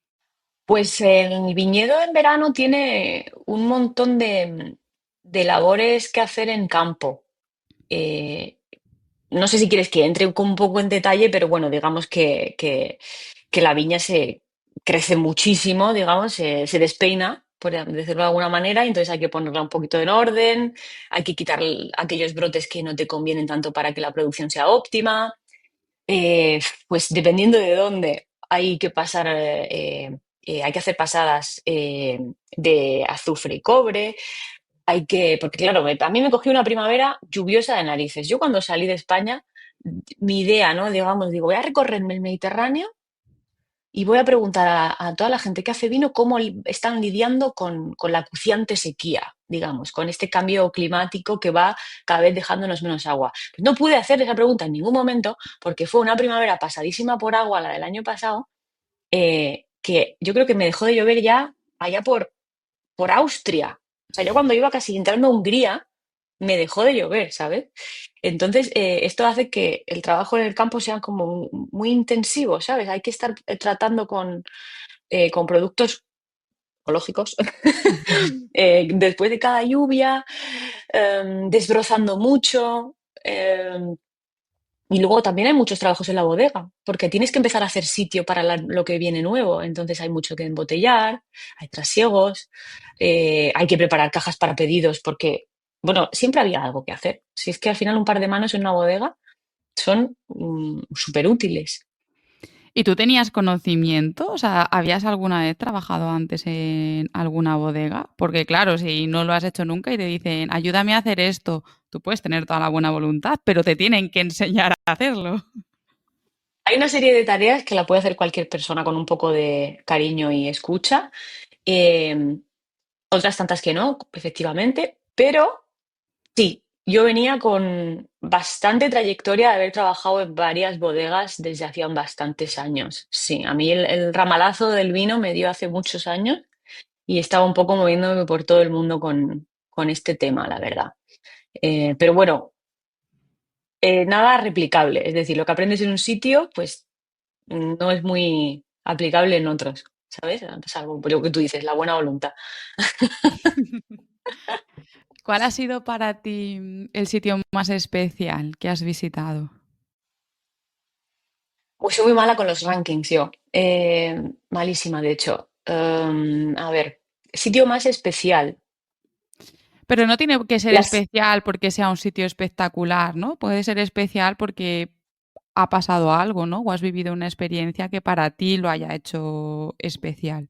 Pues el viñedo en verano tiene un montón de labores que hacer en campo. Eh, no sé si quieres que entre un poco en detalle, pero bueno, digamos que la viña se crece muchísimo, digamos, se despeina, por decirlo de alguna manera, y entonces hay que ponerla un poquito en orden, hay que quitar aquellos brotes que no te convienen tanto para que la producción sea óptima. Pues dependiendo de dónde, hay que pasar, hay que hacer pasadas de azufre y cobre. Porque claro, a mí me cogió una primavera lluviosa de narices. Yo cuando salí de España, mi idea, ¿no? Digamos, digo, voy a recorrerme el Mediterráneo y voy a preguntar a toda la gente que hace vino cómo están lidiando con la acuciante sequía, digamos, con este cambio climático que va cada vez dejándonos menos agua. Pues no pude hacer esa pregunta en ningún momento porque fue una primavera pasadísima por agua, la del año pasado, que yo creo que me dejó de llover ya allá por Austria. O sea, yo cuando iba casi entrando a Hungría, me dejó de llover, ¿sabes? Entonces, esto hace que el trabajo en el campo sea como muy intensivo, ¿sabes? Hay que estar tratando con productos ecológicos después de cada lluvia, desbrozando mucho. Y luego también hay muchos trabajos en la bodega, porque tienes que empezar a hacer sitio para lo que viene nuevo. Entonces hay mucho que embotellar, hay trasiegos, hay que preparar cajas para pedidos, porque, bueno, siempre había algo que hacer. Si es que al final un par de manos en una bodega son súper útiles. ¿Y tú tenías conocimiento? O sea, ¿habías alguna vez trabajado antes en alguna bodega? Porque claro, si no lo has hecho nunca y te dicen, ayúdame a hacer esto, tú puedes tener toda la buena voluntad, pero te tienen que enseñar a hacerlo. Hay una serie de tareas que la puede hacer cualquier persona con un poco de cariño y escucha. eh, Otras tantas que no, efectivamente, pero sí, yo venía con bastante trayectoria de haber trabajado en varias bodegas desde hacía bastantes años. Sí, a mí el ramalazo del vino me dio hace muchos años y estaba un poco moviéndome por todo el mundo con este tema, la verdad. Pero bueno, nada replicable. Es decir, lo que aprendes en un sitio, pues no es muy aplicable en otros, ¿sabes? Salvo por lo que tú dices, la buena voluntad. ¿Cuál ha sido para ti el sitio más especial que has visitado? Pues soy muy mala con los rankings yo. Malísima, de hecho. A ver, sitio más especial. Pero no tiene que ser Las, especial porque sea un sitio espectacular, ¿no? Puede ser especial porque ha pasado algo, ¿no? O has vivido una experiencia que para ti lo haya hecho especial.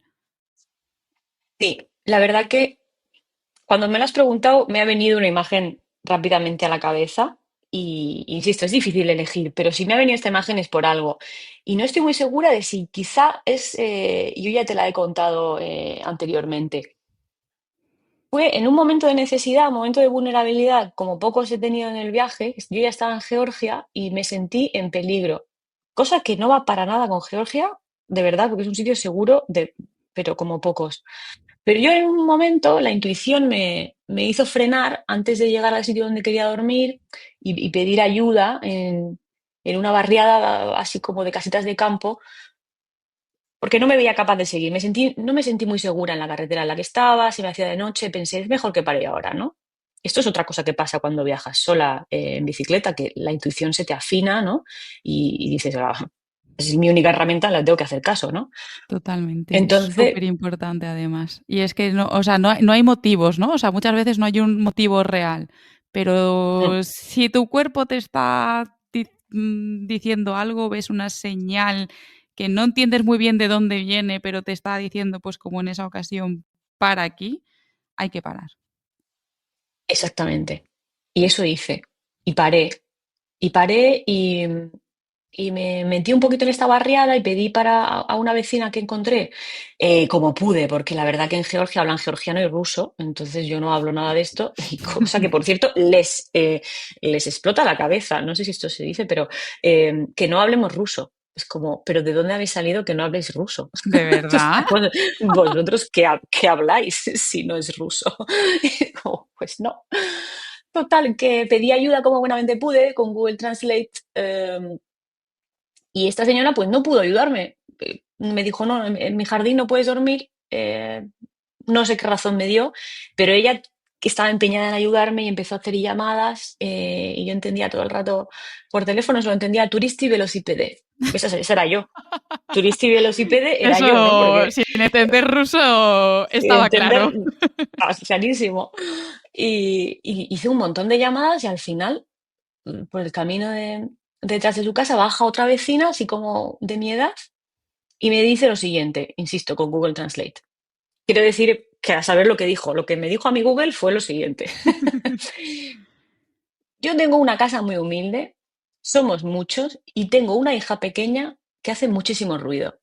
sí, la verdad que cuando me lo has preguntado me ha venido una imagen rápidamente a la cabeza y, insisto, es difícil elegir, pero si me ha venido esta imagen es por algo. Y no estoy muy segura de si quizá es, yo ya te la he contado anteriormente. Fue en un momento de necesidad, un momento de vulnerabilidad, como pocos he tenido en el viaje. Yo ya estaba en Georgia y me sentí en peligro, cosa que no va para nada con Georgia, de verdad, porque es un sitio seguro, pero como pocos. Pero yo en un momento la intuición me hizo frenar antes de llegar al sitio donde quería dormir y pedir ayuda en una barriada así como de casitas de campo porque no me veía capaz de seguir. No me sentí muy segura en la carretera en la que estaba, se me hacía de noche, pensé, es mejor que pare ahora, ¿no? Esto es otra cosa que pasa cuando viajas sola en bicicleta, que la intuición se te afina, ¿no? Y dices, "Ah, es mi única herramienta, la tengo que hacer caso, ¿no?" Totalmente, es súper Entonces, importante además. Y es que no, o sea, no hay motivos, ¿no? O sea, muchas veces no hay un motivo real. mm, Pero si tu cuerpo te está diciendo algo, ves una señal que no entiendes muy bien de dónde viene, pero te está diciendo, pues como en esa ocasión, para aquí, hay que parar. exactamente. Y eso hice. Y paré. Y paré y me metí un poquito en esta barriada y pedí a una vecina que encontré, como pude, porque la verdad que en Georgia hablan georgiano y ruso, entonces yo no hablo nada de esto, y cosa que por cierto les explota la cabeza, no sé si esto se dice, pero que no hablemos ruso. Es como, ¿pero de dónde habéis salido que no habléis ruso? ¿De O sea, verdad? vosotros qué habláis si no es ruso. Y como, pues no. Total, que pedí ayuda como buenamente pude con Google Translate. Y esta señora pues no pudo ayudarme. Me dijo, no, en mi jardín no puedes dormir. No sé qué razón me dio, pero ella que estaba empeñada en ayudarme y empezó a hacer llamadas y yo entendía todo el rato por teléfono, solo entendía Turisti Velocipede. Esa era yo. Turisti Velocipede era yo, ¿no? Eso, Porque sin entender ruso, estaba entender, claro. clarísimo. Y hice un montón de llamadas y al final, por el camino detrás de su casa, baja otra vecina, así como de mi edad, y me dice lo siguiente, insisto, con Google Translate. Quiero decir que a saber lo que dijo, lo que me dijo a mi Google fue lo siguiente. Yo tengo una casa muy humilde, somos muchos y tengo una hija pequeña que hace muchísimo ruido.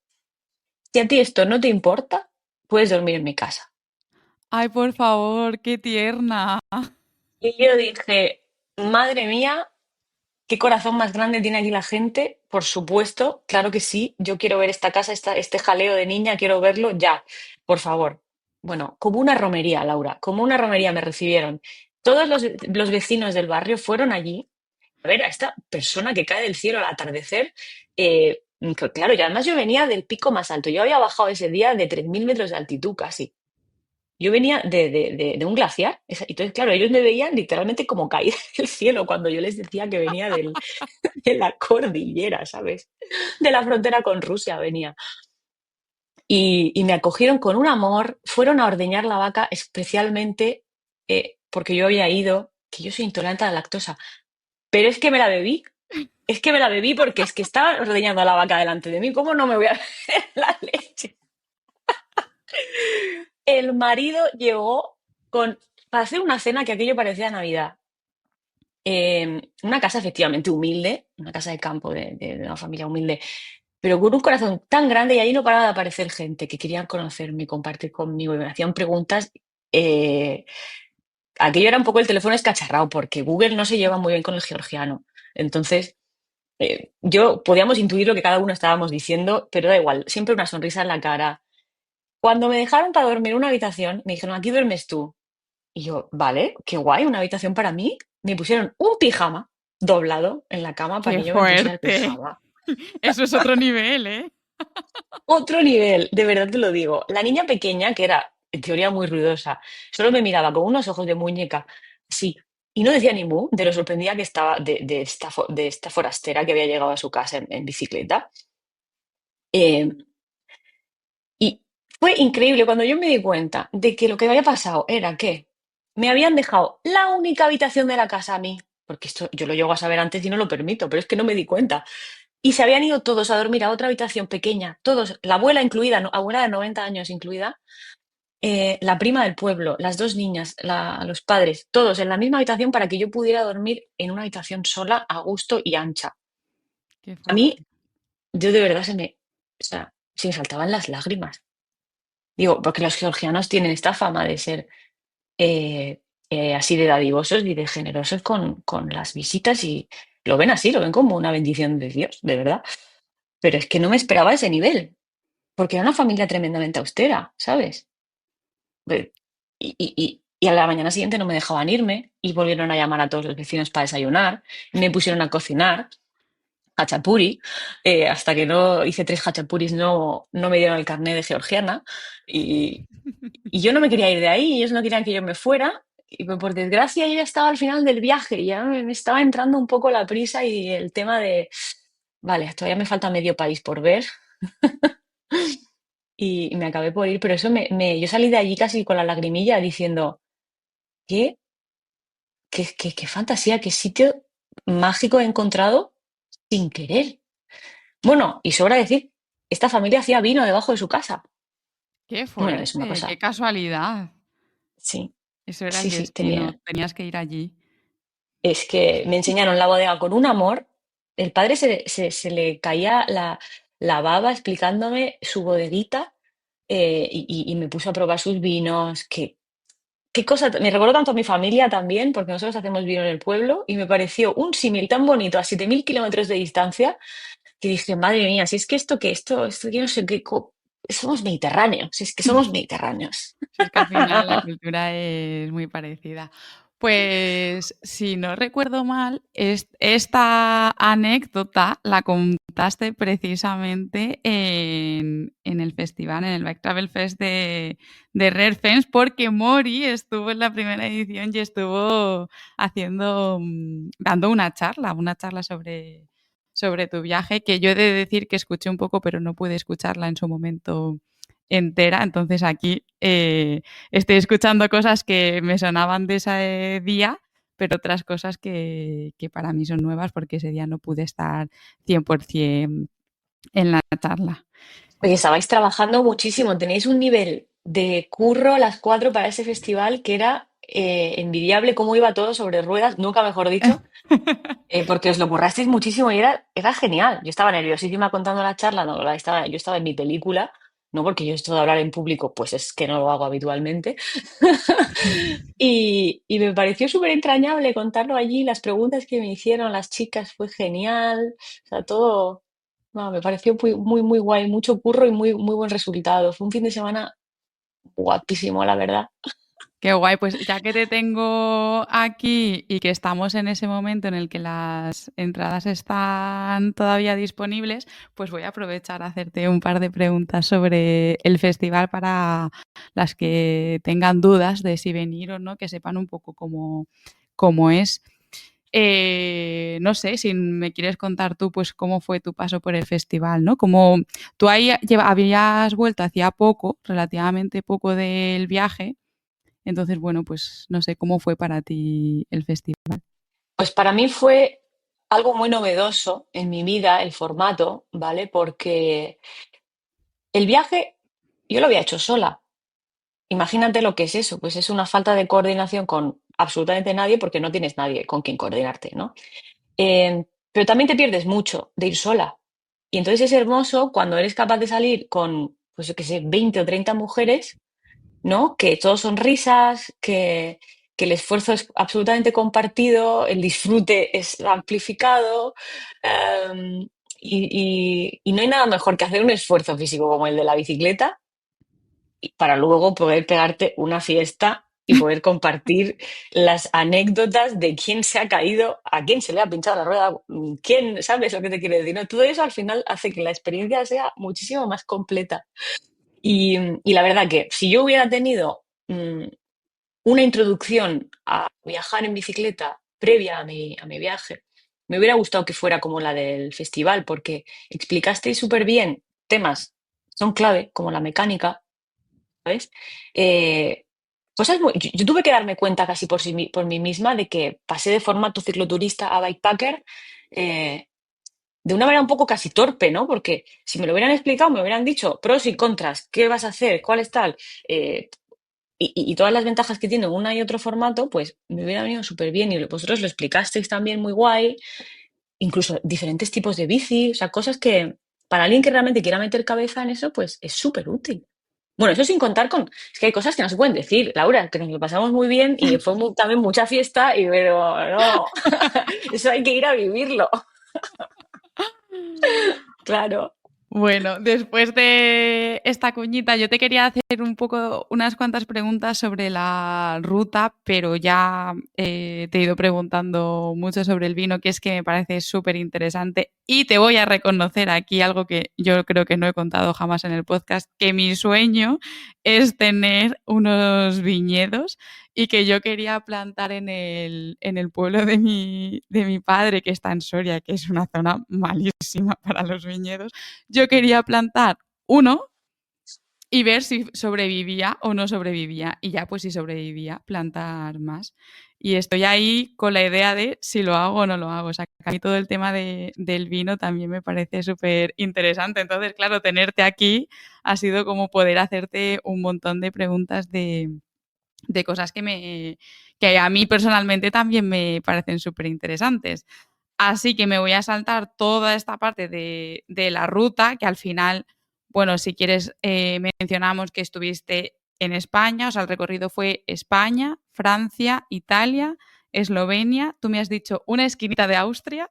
Si a ti esto no te importa, puedes dormir en mi casa. Ay, por favor, qué tierna. Y yo dije, madre mía, qué corazón más grande tiene aquí la gente. Por supuesto, claro que sí. Yo quiero ver esta casa, este jaleo de niña, quiero verlo ya, por favor. Bueno, como una romería, Laura, como una romería me recibieron. Todos los vecinos del barrio fueron allí a ver a esta persona que cae del cielo al atardecer. Claro, y además yo venía del pico más alto. Yo había bajado ese día de 3.000 metros de altitud casi. Yo venía de un glaciar. Entonces, claro, ellos me veían literalmente como caída del cielo cuando yo les decía que venía de la cordillera, ¿sabes? De la frontera con Rusia venía. Y me acogieron con un amor. Fueron a ordeñar la vaca especialmente porque yo había ido, que yo soy intolerante a la lactosa, pero es que me la bebí. Es que me la bebí porque es que estaba ordeñando a la vaca delante de mí. ¿Cómo no me voy a beber la leche? El marido llegó para hacer una cena que aquello parecía Navidad. Una casa efectivamente humilde, una casa de campo de una familia humilde, pero con un corazón tan grande y ahí no paraba de aparecer gente que querían conocerme, compartir conmigo y me hacían preguntas. eh, Aquello era un poco el teléfono escacharrado porque Google no se lleva muy bien con el georgiano. Entonces, yo podíamos intuir lo que cada uno estábamos diciendo, pero da igual, siempre una sonrisa en la cara. Cuando me dejaron para dormir en una habitación, me dijeron, aquí duermes tú. Y yo, vale, qué guay, una habitación para mí. Me pusieron un pijama doblado en la cama para ¡Qué que yo me pusiera el fuerte! pijama. Eso es otro nivel, ¿eh? Otro nivel, de verdad te lo digo. La niña pequeña, que era en teoría muy ruidosa, solo me miraba con unos ojos de muñeca, sí, y no decía ni mu, de lo sorprendida que estaba de esta forastera que había llegado a su casa en bicicleta. Eh, Y fue increíble cuando yo me di cuenta de que lo que había pasado era que me habían dejado la única habitación de la casa a mí, porque esto yo lo llego a saber antes y no lo permito, pero es que no me di cuenta. Y se habían ido todos a dormir a otra habitación pequeña, todos, la abuela incluida, abuela de 90 años incluida, la prima del pueblo, las dos niñas, los padres, todos en la misma habitación para que yo pudiera dormir en una habitación sola, a gusto y ancha. Qué A mí, fuerte. yo de verdad o sea, se me saltaban las lágrimas. Digo, porque los georgianos tienen esta fama de ser así de dadivosos y de generosos con las visitas y lo ven así, lo ven como una bendición de Dios, de verdad. Pero es que no me esperaba ese nivel, porque era una familia tremendamente austera, ¿sabes? Pe- y a la mañana siguiente no me dejaban irme y volvieron a llamar a todos los vecinos para desayunar, me pusieron a cocinar hachapuri, hasta que no hice 3 hachapuris no me dieron el carnet de georgiana y, y yo no me quería ir de ahí, ellos no querían que yo me fuera y pues, por desgracia yo ya estaba al final del viaje, ya me estaba entrando un poco la prisa y el tema de, vale, todavía me falta medio país por ver y me acabé por ir, pero eso yo salí de allí casi con la lagrimilla diciendo, qué, qué fantasía, qué sitio mágico he encontrado sin querer. Bueno, y sobra decir, esta familia hacía vino debajo de su casa. ¡Qué Bueno, es una fuerte! ¡Qué cosa. casualidad! Sí, Eso era el sí, sí, destino. Tenías que ir allí. es que me enseñaron la bodega con un amor. El padre se le caía la baba explicándome su bodeguita y me puso a probar sus vinos. Qué cosa, me recordó tanto a mi familia también, porque nosotros hacemos vino en el pueblo y me pareció un símil tan bonito a 7.000 kilómetros de distancia que dije, madre mía, si es que esto que no sé qué, somos mediterráneos, si es que somos mediterráneos. Si es que al final la cultura es muy parecida. Pues si no recuerdo mal, esta anécdota la contaste precisamente en el festival, en el Bike Travel Fest de Rare Fence, porque Mori estuvo en la primera edición y estuvo haciendo, dando una charla sobre tu viaje, que yo he de decir que escuché un poco, pero no pude escucharla en su momento entera. Entonces aquí estoy escuchando cosas que me sonaban de ese día, pero otras cosas que para mí son nuevas porque ese día no pude estar 100% en la charla. Oye, estabais trabajando muchísimo, tenéis un nivel de curro las cuatro para ese festival que era envidiable cómo iba todo sobre ruedas, nunca mejor dicho, porque os lo currasteis muchísimo y era genial. Yo estaba nerviosísima contando la charla, no, yo estaba en mi película, no porque yo esto de hablar en público, pues es que no lo hago habitualmente. Y me pareció súper entrañable contarlo allí, las preguntas que me hicieron las chicas fue genial, o sea, todo, no, me pareció muy, muy, muy guay, mucho curro y muy, muy buen resultado. Fue un fin de semana guapísimo, la verdad. Qué guay, pues ya que te tengo aquí y que estamos en ese momento en el que las entradas están todavía disponibles, pues voy a aprovechar a hacerte un par de preguntas sobre el festival para las que tengan dudas de si venir o no, que sepan un poco cómo es. No sé, si me quieres contar tú, pues cómo fue tu paso por el festival, ¿no? Como tú ahí habías vuelto hacía poco, relativamente poco del viaje. Entonces, bueno, pues no sé cómo fue para ti el festival. Pues para mí fue algo muy novedoso en mi vida el formato, ¿vale? Porque el viaje yo lo había hecho sola. Imagínate lo que es eso, pues es una falta de coordinación con absolutamente nadie porque no tienes nadie con quien coordinarte, ¿no? Pero también te pierdes mucho de ir sola. Y entonces es hermoso cuando eres capaz de salir con, pues yo qué sé, 20 o 30 mujeres, ¿no? Que todos son risas, que el esfuerzo es absolutamente compartido, el disfrute es amplificado, y no hay nada mejor que hacer un esfuerzo físico como el de la bicicleta y para luego poder pegarte una fiesta y poder compartir las anécdotas de quién se ha caído, a quién se le ha pinchado la rueda, quién, ¿sabes lo que te quiero decir? ¿No? Todo eso al final hace que la experiencia sea muchísimo más completa. Y la verdad que si yo hubiera tenido una introducción a viajar en bicicleta previa a mi viaje, me hubiera gustado que fuera como la del festival, porque explicasteis súper bien temas, son clave, como la mecánica, ¿sabes? Eh, yo tuve que darme cuenta casi por mí misma de que pasé de formato cicloturista a bikepacker de una manera un poco casi torpe, ¿no? Porque si me lo hubieran explicado, me hubieran dicho pros y contras, qué vas a hacer, cuál es tal, y todas las ventajas que tiene una y otro formato, pues me hubiera venido súper bien. Y vosotros lo explicasteis también muy guay, incluso diferentes tipos de bici, o sea, cosas que para alguien que realmente quiera meter cabeza en eso, pues es súper útil. Bueno, eso sin contar con, es que hay cosas que no se pueden decir, Laura, que nos lo pasamos muy bien y fue también mucha fiesta, pero no, eso hay que ir a vivirlo, claro. Bueno, después de esta cuñita, yo te quería hacer un poco unas cuantas preguntas sobre la ruta, pero ya te he ido preguntando mucho sobre el vino, que es que me parece súper interesante. Y te voy a reconocer aquí algo que yo creo que no he contado jamás en el podcast, que mi sueño es tener unos viñedos y que yo quería plantar en el pueblo de mi padre, que está en Soria, que es una zona malísima para los viñedos. Yo quería plantar uno y ver si sobrevivía o no sobrevivía. Y ya, pues si sobrevivía, plantar más. Y estoy ahí con la idea de si lo hago o no lo hago. O sea, que a mí todo el tema del vino también me parece súper interesante. Entonces, claro, tenerte aquí ha sido como poder hacerte un montón de preguntas de cosas que a mí personalmente también me parecen súper interesantes. Así que me voy a saltar toda esta parte de la ruta, que al final, bueno, si quieres, mencionamos que estuviste en España, o sea, el recorrido fue España, Francia, Italia, Eslovenia, tú me has dicho una esquinita de Austria,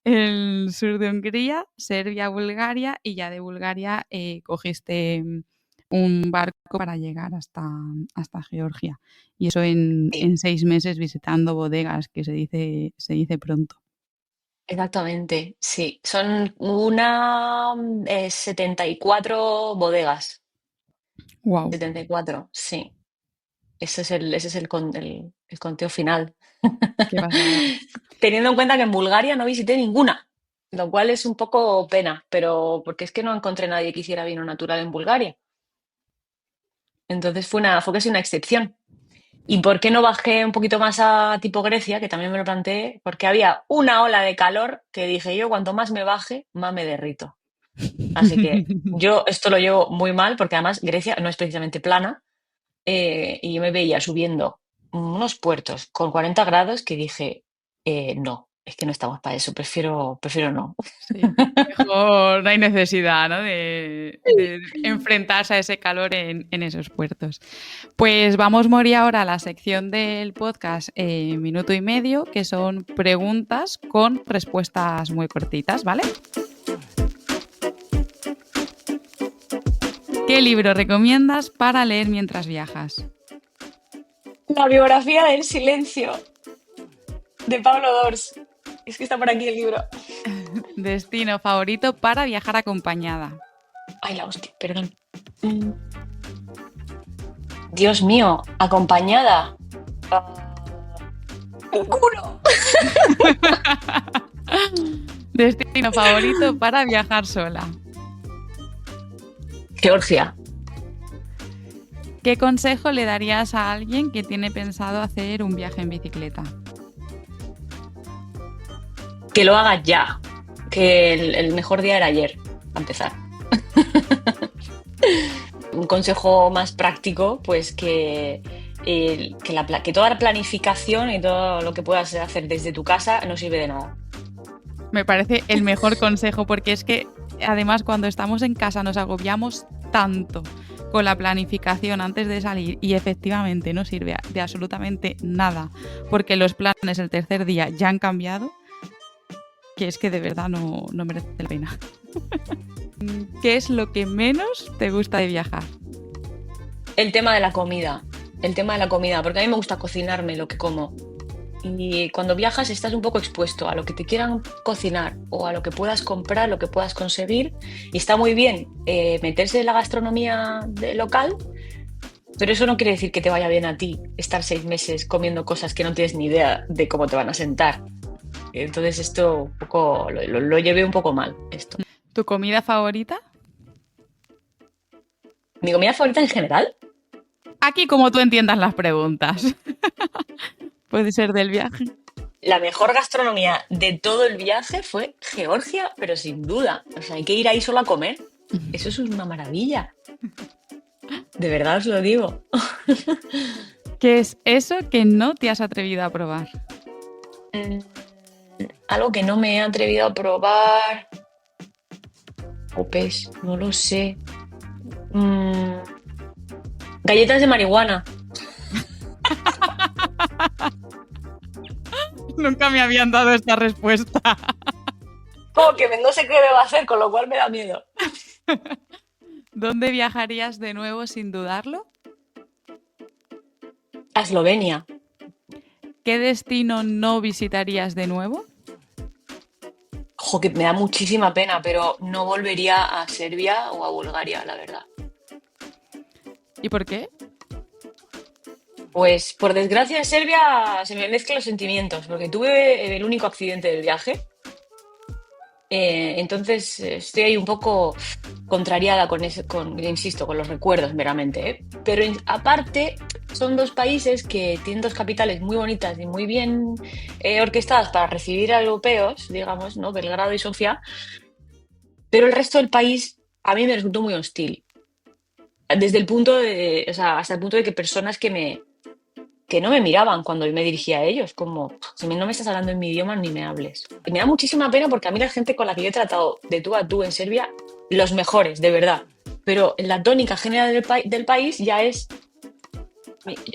el sur de Hungría, Serbia, Bulgaria, y ya de Bulgaria cogiste un barco para llegar hasta Georgia. Y eso Sí, en 6 meses visitando bodegas, que se dice pronto. exactamente, sí. Son una 74 bodegas. Wow, 74, sí. Ese es el conteo final. qué pasada. Teniendo en cuenta que en Bulgaria no visité ninguna, lo cual es un poco pena, pero porque es que no encontré nadie que hiciera vino natural en Bulgaria. Entonces fue casi una excepción. ¿Y por qué no bajé un poquito más a tipo Grecia? Que también me lo planteé, porque había una ola de calor que dije yo, cuanto más me baje, más me derrito. Así que yo esto lo llevo muy mal, porque además Grecia no es precisamente plana, y yo me veía subiendo unos puertos con 40 grados que dije, no, es que no estamos para eso, prefiero no. Sí, mejor no hay necesidad, ¿no? de enfrentarse a ese calor en esos puertos. Pues vamos, Mori, ahora a la sección del podcast minuto y medio, que son preguntas con respuestas muy cortitas, ¿vale? ¿Qué libro recomiendas para leer mientras viajas? La biografía del silencio de Pablo Dors. Es que está por aquí el libro. Destino favorito para viajar acompañada. Ay, la hostia, perdón. Mm, Dios mío, acompañada. Ah, ¡Ninguno! Destino favorito para viajar sola. Georgia. ¿Qué consejo le darías a alguien que tiene pensado hacer un viaje en bicicleta? Que lo hagas ya. Que el mejor día era ayer, a empezar. Un consejo más práctico, pues que toda la planificación y todo lo que puedas hacer desde tu casa no sirve de nada. Me parece el mejor consejo porque es que además cuando estamos en casa nos agobiamos tanto con la planificación antes de salir y efectivamente no sirve de absolutamente nada porque los planes el tercer día ya han cambiado, que es que de verdad no merece la pena. ¿Qué es lo que menos te gusta de viajar? El tema de la comida. El tema de la comida, porque a mí me gusta cocinarme lo que como. Y cuando viajas estás un poco expuesto a lo que te quieran cocinar o a lo que puedas comprar, lo que puedas conseguir. Y está muy bien meterse en la gastronomía local, pero eso no quiere decir que te vaya bien a ti estar 6 meses comiendo cosas que no tienes ni idea de cómo te van a sentar. Entonces esto un poco lo llevé un poco mal, esto. ¿Tu comida favorita? Mi comida favorita en general, Aquí como tú entiendas las preguntas. Puede ser del viaje. la mejor gastronomía de todo el viaje fue Georgia, pero sin duda. O sea, hay que ir ahí solo a comer. Eso es una maravilla. De verdad os lo digo. ¿Qué es eso que no te has atrevido a probar? Mm, Algo que no me he atrevido a probar. Opes, no lo sé. Mm, Galletas de marihuana. Nunca me habían dado esta respuesta. Como que no sé qué debo hacer, con lo cual me da miedo. ¿Dónde viajarías de nuevo sin dudarlo? A Eslovenia. ¿Qué destino no visitarías de nuevo? Jo, que me da muchísima pena, pero no volvería a Serbia o a Bulgaria, la verdad. ¿Y por qué? Pues por desgracia en Serbia se me mezclan los sentimientos, porque tuve el único accidente del viaje. Entonces estoy ahí un poco contrariada insisto, con los recuerdos meramente, ¿eh? Pero aparte son dos países que tienen dos capitales muy bonitas y muy bien orquestadas para recibir a europeos, digamos, ¿no? Belgrado y Sofía, pero el resto del país a mí me resultó muy hostil. Desde el punto de, o sea, hasta el punto de que personas que no me miraban cuando me dirigía a ellos, como, si no me estás hablando en mi idioma, ni me hables. Y me da muchísima pena porque a mí la gente con la que yo he tratado de tú a tú en Serbia, los mejores, de verdad. Pero la tónica general del país ya es,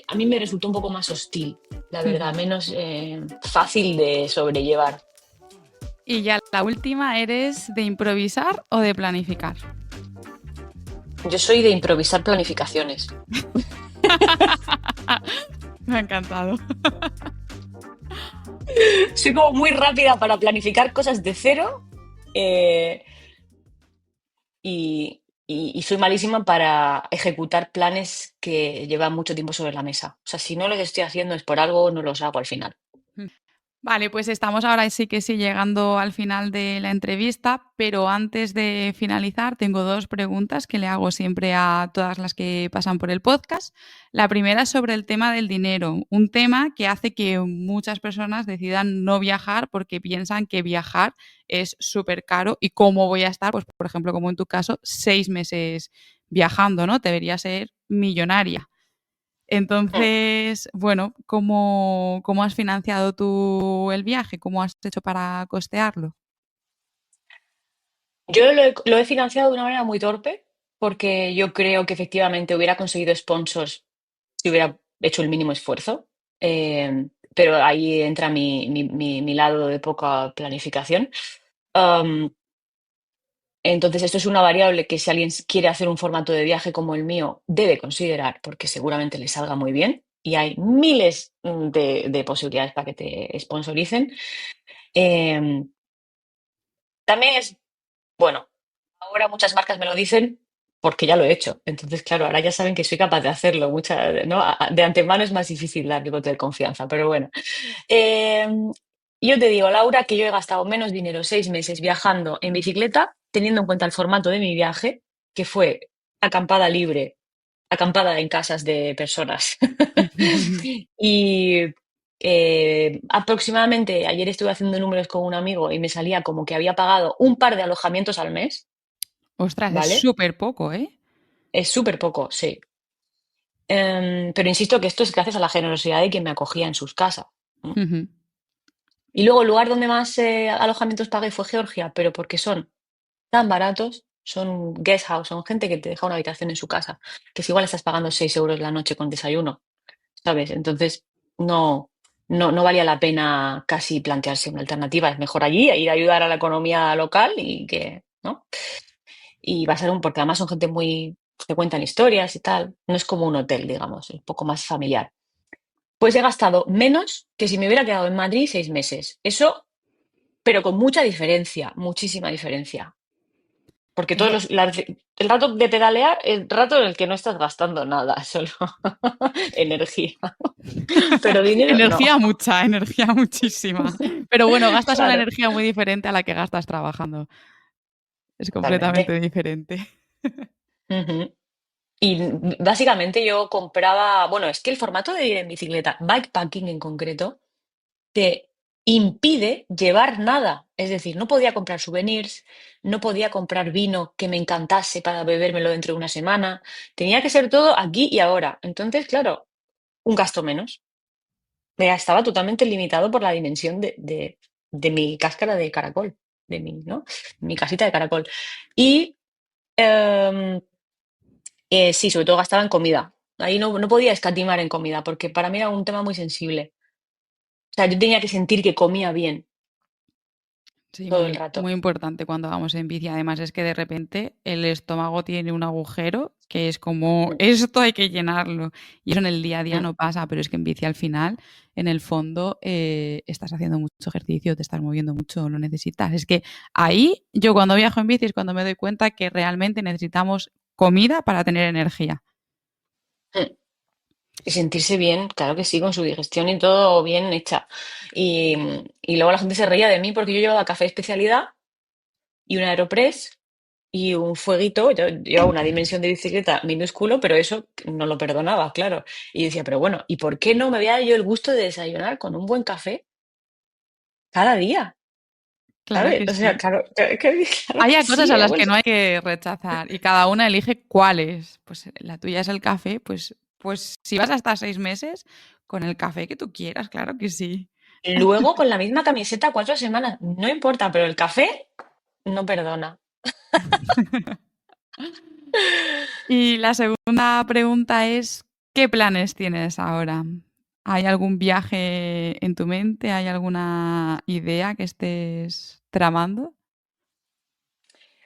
a mí me resultó un poco más hostil, la verdad, menos fácil de sobrellevar. Y ya la última, ¿eres de improvisar o de planificar? Yo soy de improvisar planificaciones. Me ha encantado. Soy como muy rápida para planificar cosas de cero eh, y soy malísima para ejecutar planes que llevan mucho tiempo sobre la mesa. O sea, si no los estoy haciendo es por algo, no los hago al final. Vale, pues estamos ahora sí que sí llegando al final de la entrevista, pero antes de finalizar tengo dos preguntas que le hago siempre a todas las que pasan por el podcast. La primera es sobre el tema del dinero, un tema que hace que muchas personas decidan no viajar porque piensan que viajar es súper caro y cómo voy a estar, pues por ejemplo, como en tu caso, 6 meses viajando, ¿no? Debería ser millonaria. Mm. Entonces, bueno, ¿cómo has financiado tú el viaje? ¿Cómo has hecho para costearlo? Yo lo he financiado de una manera muy torpe porque yo creo que efectivamente hubiera conseguido sponsors si hubiera hecho el mínimo esfuerzo. Pero ahí entra mi lado de poca planificación. Am, Entonces, esto es una variable que si alguien quiere hacer un formato de viaje como el mío, debe considerar, porque seguramente le salga muy bien. y hay miles de posibilidades para que te sponsoricen. Eh, También es, bueno, ahora muchas marcas me lo dicen porque ya lo he hecho. Entonces, claro, ahora ya saben que soy capaz de hacerlo. ¿No? De antemano es más difícil darle voto de confianza, pero bueno. Eh, yo te digo, Laura, que yo he gastado menos dinero 6 meses viajando en bicicleta, teniendo en cuenta el formato de mi viaje, que fue acampada libre, acampada en casas de personas. Y aproximadamente ayer estuve haciendo números con un amigo y me salía como que había pagado un par de alojamientos al mes, Ostras, es ¿vale? súper poco, ¿eh? Es súper poco, sí. Pero insisto que esto es gracias a la generosidad de quien me acogía en sus casas. ¿No? Y luego el lugar donde más alojamientos pagué fue Georgia, pero porque son tan baratos, son guest house, son gente que te deja una habitación en su casa, que si igual estás pagando 6 euros la noche con desayuno, ¿sabes? Entonces no, no valía la pena casi plantearse una alternativa. Es mejor allí, ir a ayudar a la economía local y que, ¿no? Y va a ser porque además son gente muy, que cuentan historias y tal. No es como un hotel, digamos, es un poco más familiar. Pues he gastado menos que si me hubiera quedado en Madrid 6 meses. Eso, pero con mucha diferencia, muchísima diferencia. Porque Eh, el rato de pedalear es el rato en el que no estás gastando nada, solo energía. Pero dinero, no. energía muchísima. Pero bueno, gastas una Claro, energía muy diferente a la que gastas trabajando. Es totalmente. completamente diferente. Ujú. Y básicamente yo compraba, bueno, es que el formato de ir en bicicleta, bikepacking en concreto, te impide llevar nada. Es decir, no podía comprar souvenirs, no podía comprar vino que me encantase para bebérmelo dentro de una semana. Tenía que ser todo aquí y ahora. Entonces, claro, un gasto menos. Estaba totalmente limitado por la dimensión de mi cáscara de caracol, de mi, ¿no? Mi casita de caracol. Y em, sí, sobre todo gastaba en comida. Ahí no podía escatimar en comida porque para mí era un tema muy sensible. O sea, yo tenía que sentir que comía bien Sí, todo el muy, rato. muy importante cuando vamos en bici. Además es que de repente el estómago tiene un agujero que es como, Mm, esto hay que llenarlo. Y eso en el día a día mm. no pasa, pero es que en bici al final, en el fondo, estás haciendo mucho ejercicio, te estás moviendo mucho, lo necesitas. Es que ahí, yo cuando viajo en bici es cuando me doy cuenta que realmente necesitamos comida para tener energía. Mm. Y sentirse bien, claro que sí, con su digestión y todo bien hecha. Y luego la gente se reía de mí porque yo llevaba café de especialidad y un Aeropress y un fueguito. Yo llevaba una dimensión de bicicleta minúsculo, pero eso no lo perdonaba, claro. Y decía, pero bueno, ¿y por qué no me voy a dar yo el gusto de desayunar con un buen café cada día? Claro ¿Sabes? que O sea, sí. claro, claro Hay que cosas sí, a he las que vuelto. no hay que rechazar y cada una elige cuáles. Pues la tuya es el café, pues si vas a estar 6 meses, con el café que tú quieras, claro que sí. Luego con la misma camiseta 4 semanas, no importa, pero el café no perdona. Y la segunda pregunta es, ¿qué planes tienes ahora? ¿Hay algún viaje en tu mente? ¿Hay alguna idea que estés tramando?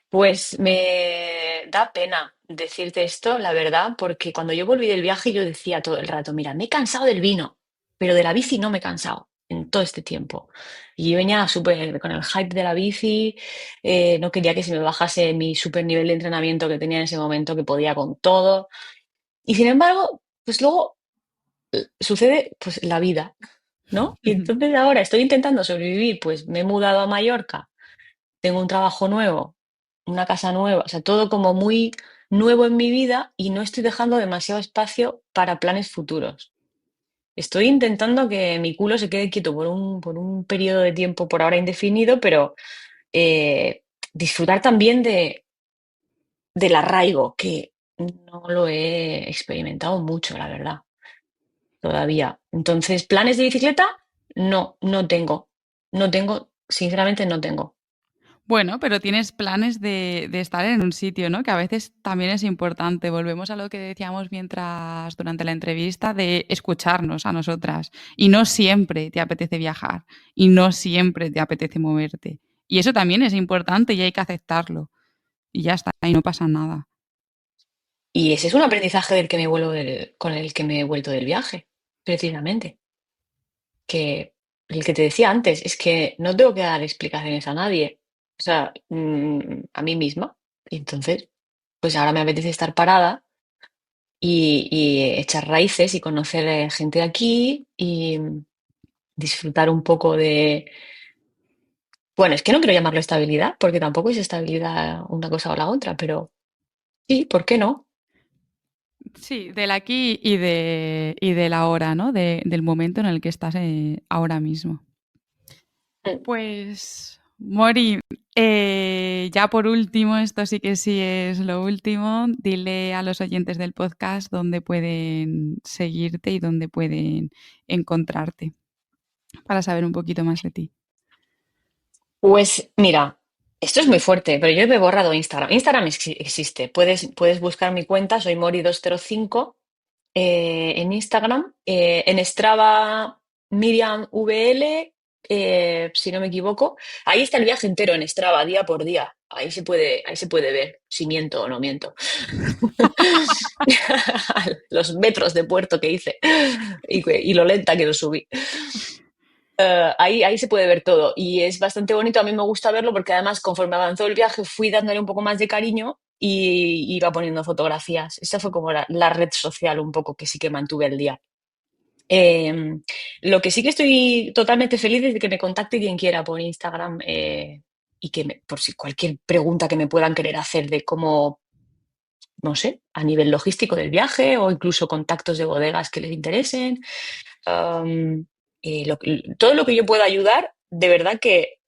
Pues me da pena decirte esto, la verdad, porque cuando yo volví del viaje yo decía todo el rato, mira, me he cansado del vino, pero de la bici no me he cansado en todo este tiempo. Y yo venía súper con el hype de la bici, no quería que se me bajase mi súper nivel de entrenamiento que tenía en ese momento, que podía con todo. Y sin embargo, pues luego sucede pues la vida, ¿no? Y entonces ahora estoy intentando sobrevivir, pues me he mudado a Mallorca, tengo un trabajo nuevo, una casa nueva, o sea, todo como muy nuevo en mi vida y no estoy dejando demasiado espacio para planes futuros. Estoy intentando que mi culo se quede quieto por un periodo de tiempo por ahora indefinido, pero disfrutar también del arraigo, que no lo he experimentado mucho, la verdad, todavía. Entonces, ¿planes de bicicleta? No, no tengo. No tengo, sinceramente no tengo. Bueno, pero tienes planes de estar en un sitio, ¿no? Que a veces también es importante. Volvemos a lo que decíamos mientras durante la entrevista de escucharnos a nosotras. Y no siempre te apetece viajar y no siempre te apetece moverte. Y eso también es importante y hay que aceptarlo. Y ya está, y no pasa nada. Y ese es un aprendizaje del que con el que me he vuelto del viaje. precisamente, que el que te decía antes, es que no tengo que dar explicaciones a nadie, o sea, a mí misma. Y entonces, pues ahora me apetece estar parada y echar raíces y conocer gente de aquí y disfrutar un poco de... Bueno, es que no quiero llamarlo estabilidad, porque tampoco es estabilidad una cosa o la otra, pero sí, ¿por qué no? Sí, del aquí y del ahora, ¿no? Del momento en el que estás ahora mismo. Mm. Pues, Mori, ya por último, esto sí es lo último, dile a los oyentes del podcast dónde pueden seguirte y dónde pueden encontrarte para saber un poquito más de ti. Pues mira, esto es muy fuerte, pero yo me he borrado Instagram. Instagram existe, puedes buscar mi cuenta, soy Mori205 en Instagram, en Strava Miriam VL, si no me equivoco. Ahí está el viaje entero en Strava, día por día. Ahí se puede ver si miento o no miento. Los metros de puerto que hice y lo lenta que lo subí. Ahí se puede ver todo y es bastante bonito. A mí me gusta verlo porque además conforme avanzó el viaje fui dándole un poco más de cariño y iba poniendo fotografías. Esa fue como la red social un poco que sí que mantuve el día. Eh, lo que sí que estoy totalmente feliz es de que me contacte quien quiera por Instagram y por si cualquier pregunta que me puedan querer hacer de cómo, no sé, a nivel logístico del viaje o incluso contactos de bodegas que les interesen. Um, Todo lo que yo pueda ayudar, de verdad que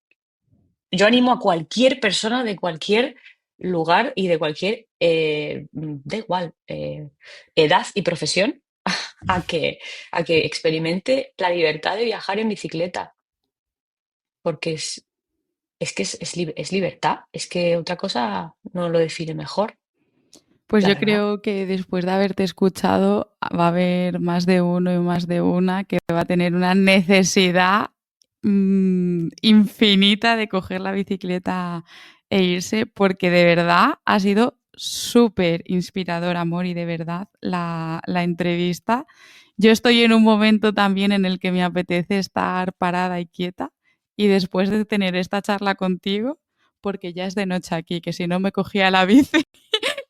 yo animo a cualquier persona de cualquier lugar y de cualquier, da igual, edad y profesión, a que, a que experimente la libertad de viajar en bicicleta, porque es que es libertad, es que otra cosa no lo define mejor, Pues la yo verdad. creo que después de haberte escuchado va a haber más de uno y más de una que va a tener una necesidad infinita de coger la bicicleta e irse, porque de verdad ha sido súper inspirador, amor, y de verdad la entrevista. Yo estoy en un momento también en el que me apetece estar parada y quieta y después de tener esta charla contigo, porque ya es de noche aquí, que si no me cogía la bici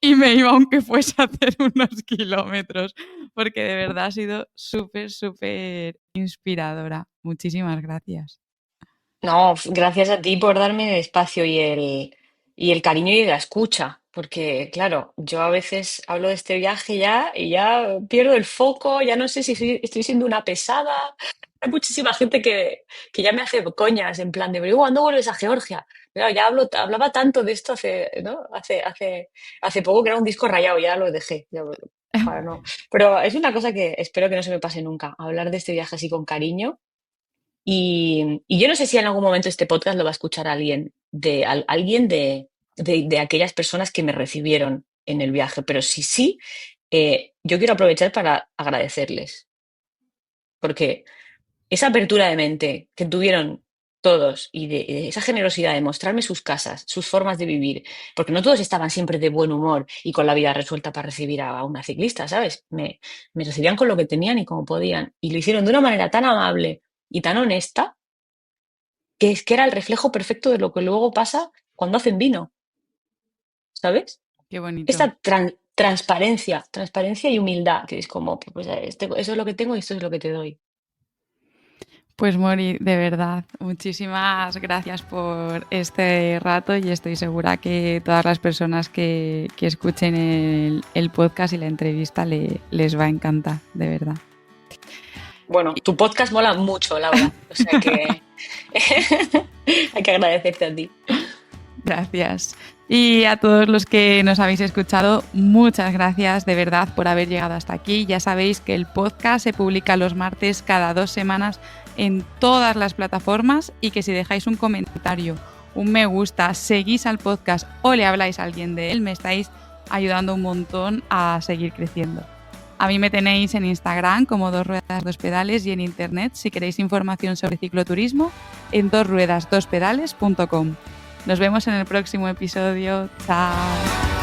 y me iba aunque fuese a hacer unos kilómetros, porque de verdad ha sido súper, súper inspiradora. Muchísimas gracias. No, gracias a ti por darme el espacio y el cariño y la escucha, porque claro, yo a veces hablo de este viaje ya y ya pierdo el foco, ya no sé si estoy siendo una pesada. Hay muchísima gente que ya me hace coñas en plan de, pero ¿cuándo vuelves a Georgia? Pero ya hablaba tanto de esto hace, ¿no? Hace poco que era un disco rayado, ya lo dejé. Para no. Pero es una cosa que espero que no se me pase nunca, hablar de este viaje así con cariño y yo no sé si en algún momento este podcast lo va a escuchar alguien alguien de aquellas personas que me recibieron en el viaje, pero si sí, yo quiero aprovechar para agradecerles, porque esa apertura de mente que tuvieron todos y de esa generosidad de mostrarme sus casas, sus formas de vivir, porque no todos estaban siempre de buen humor y con la vida resuelta para recibir a una ciclista, ¿sabes? Me recibían con lo que tenían y como podían, y lo hicieron de una manera tan amable y tan honesta que es que era el reflejo perfecto de lo que luego pasa cuando hacen vino, ¿sabes? Qué bonito. Esta transparencia y humildad, que es como, pues eso es lo que tengo y esto es lo que te doy. Pues Mori, de verdad, muchísimas gracias por este rato y estoy segura que todas las personas que escuchen el podcast y la entrevista les va a encantar, de verdad. Bueno, tu podcast mola mucho, Laura, o sea que hay que agradecerte a ti. Gracias. Y a todos los que nos habéis escuchado, muchas gracias de verdad por haber llegado hasta aquí. Ya sabéis que el podcast se publica los martes cada 2 semanas en todas las plataformas y que si dejáis un comentario, un me gusta, seguís al podcast o le habláis a alguien de él, me estáis ayudando un montón a seguir creciendo. A mí me tenéis en Instagram como 2 ruedas 2 pedales y en internet si queréis información sobre cicloturismo en dosruedasdospedales.com. Nos vemos en el próximo episodio. Chao.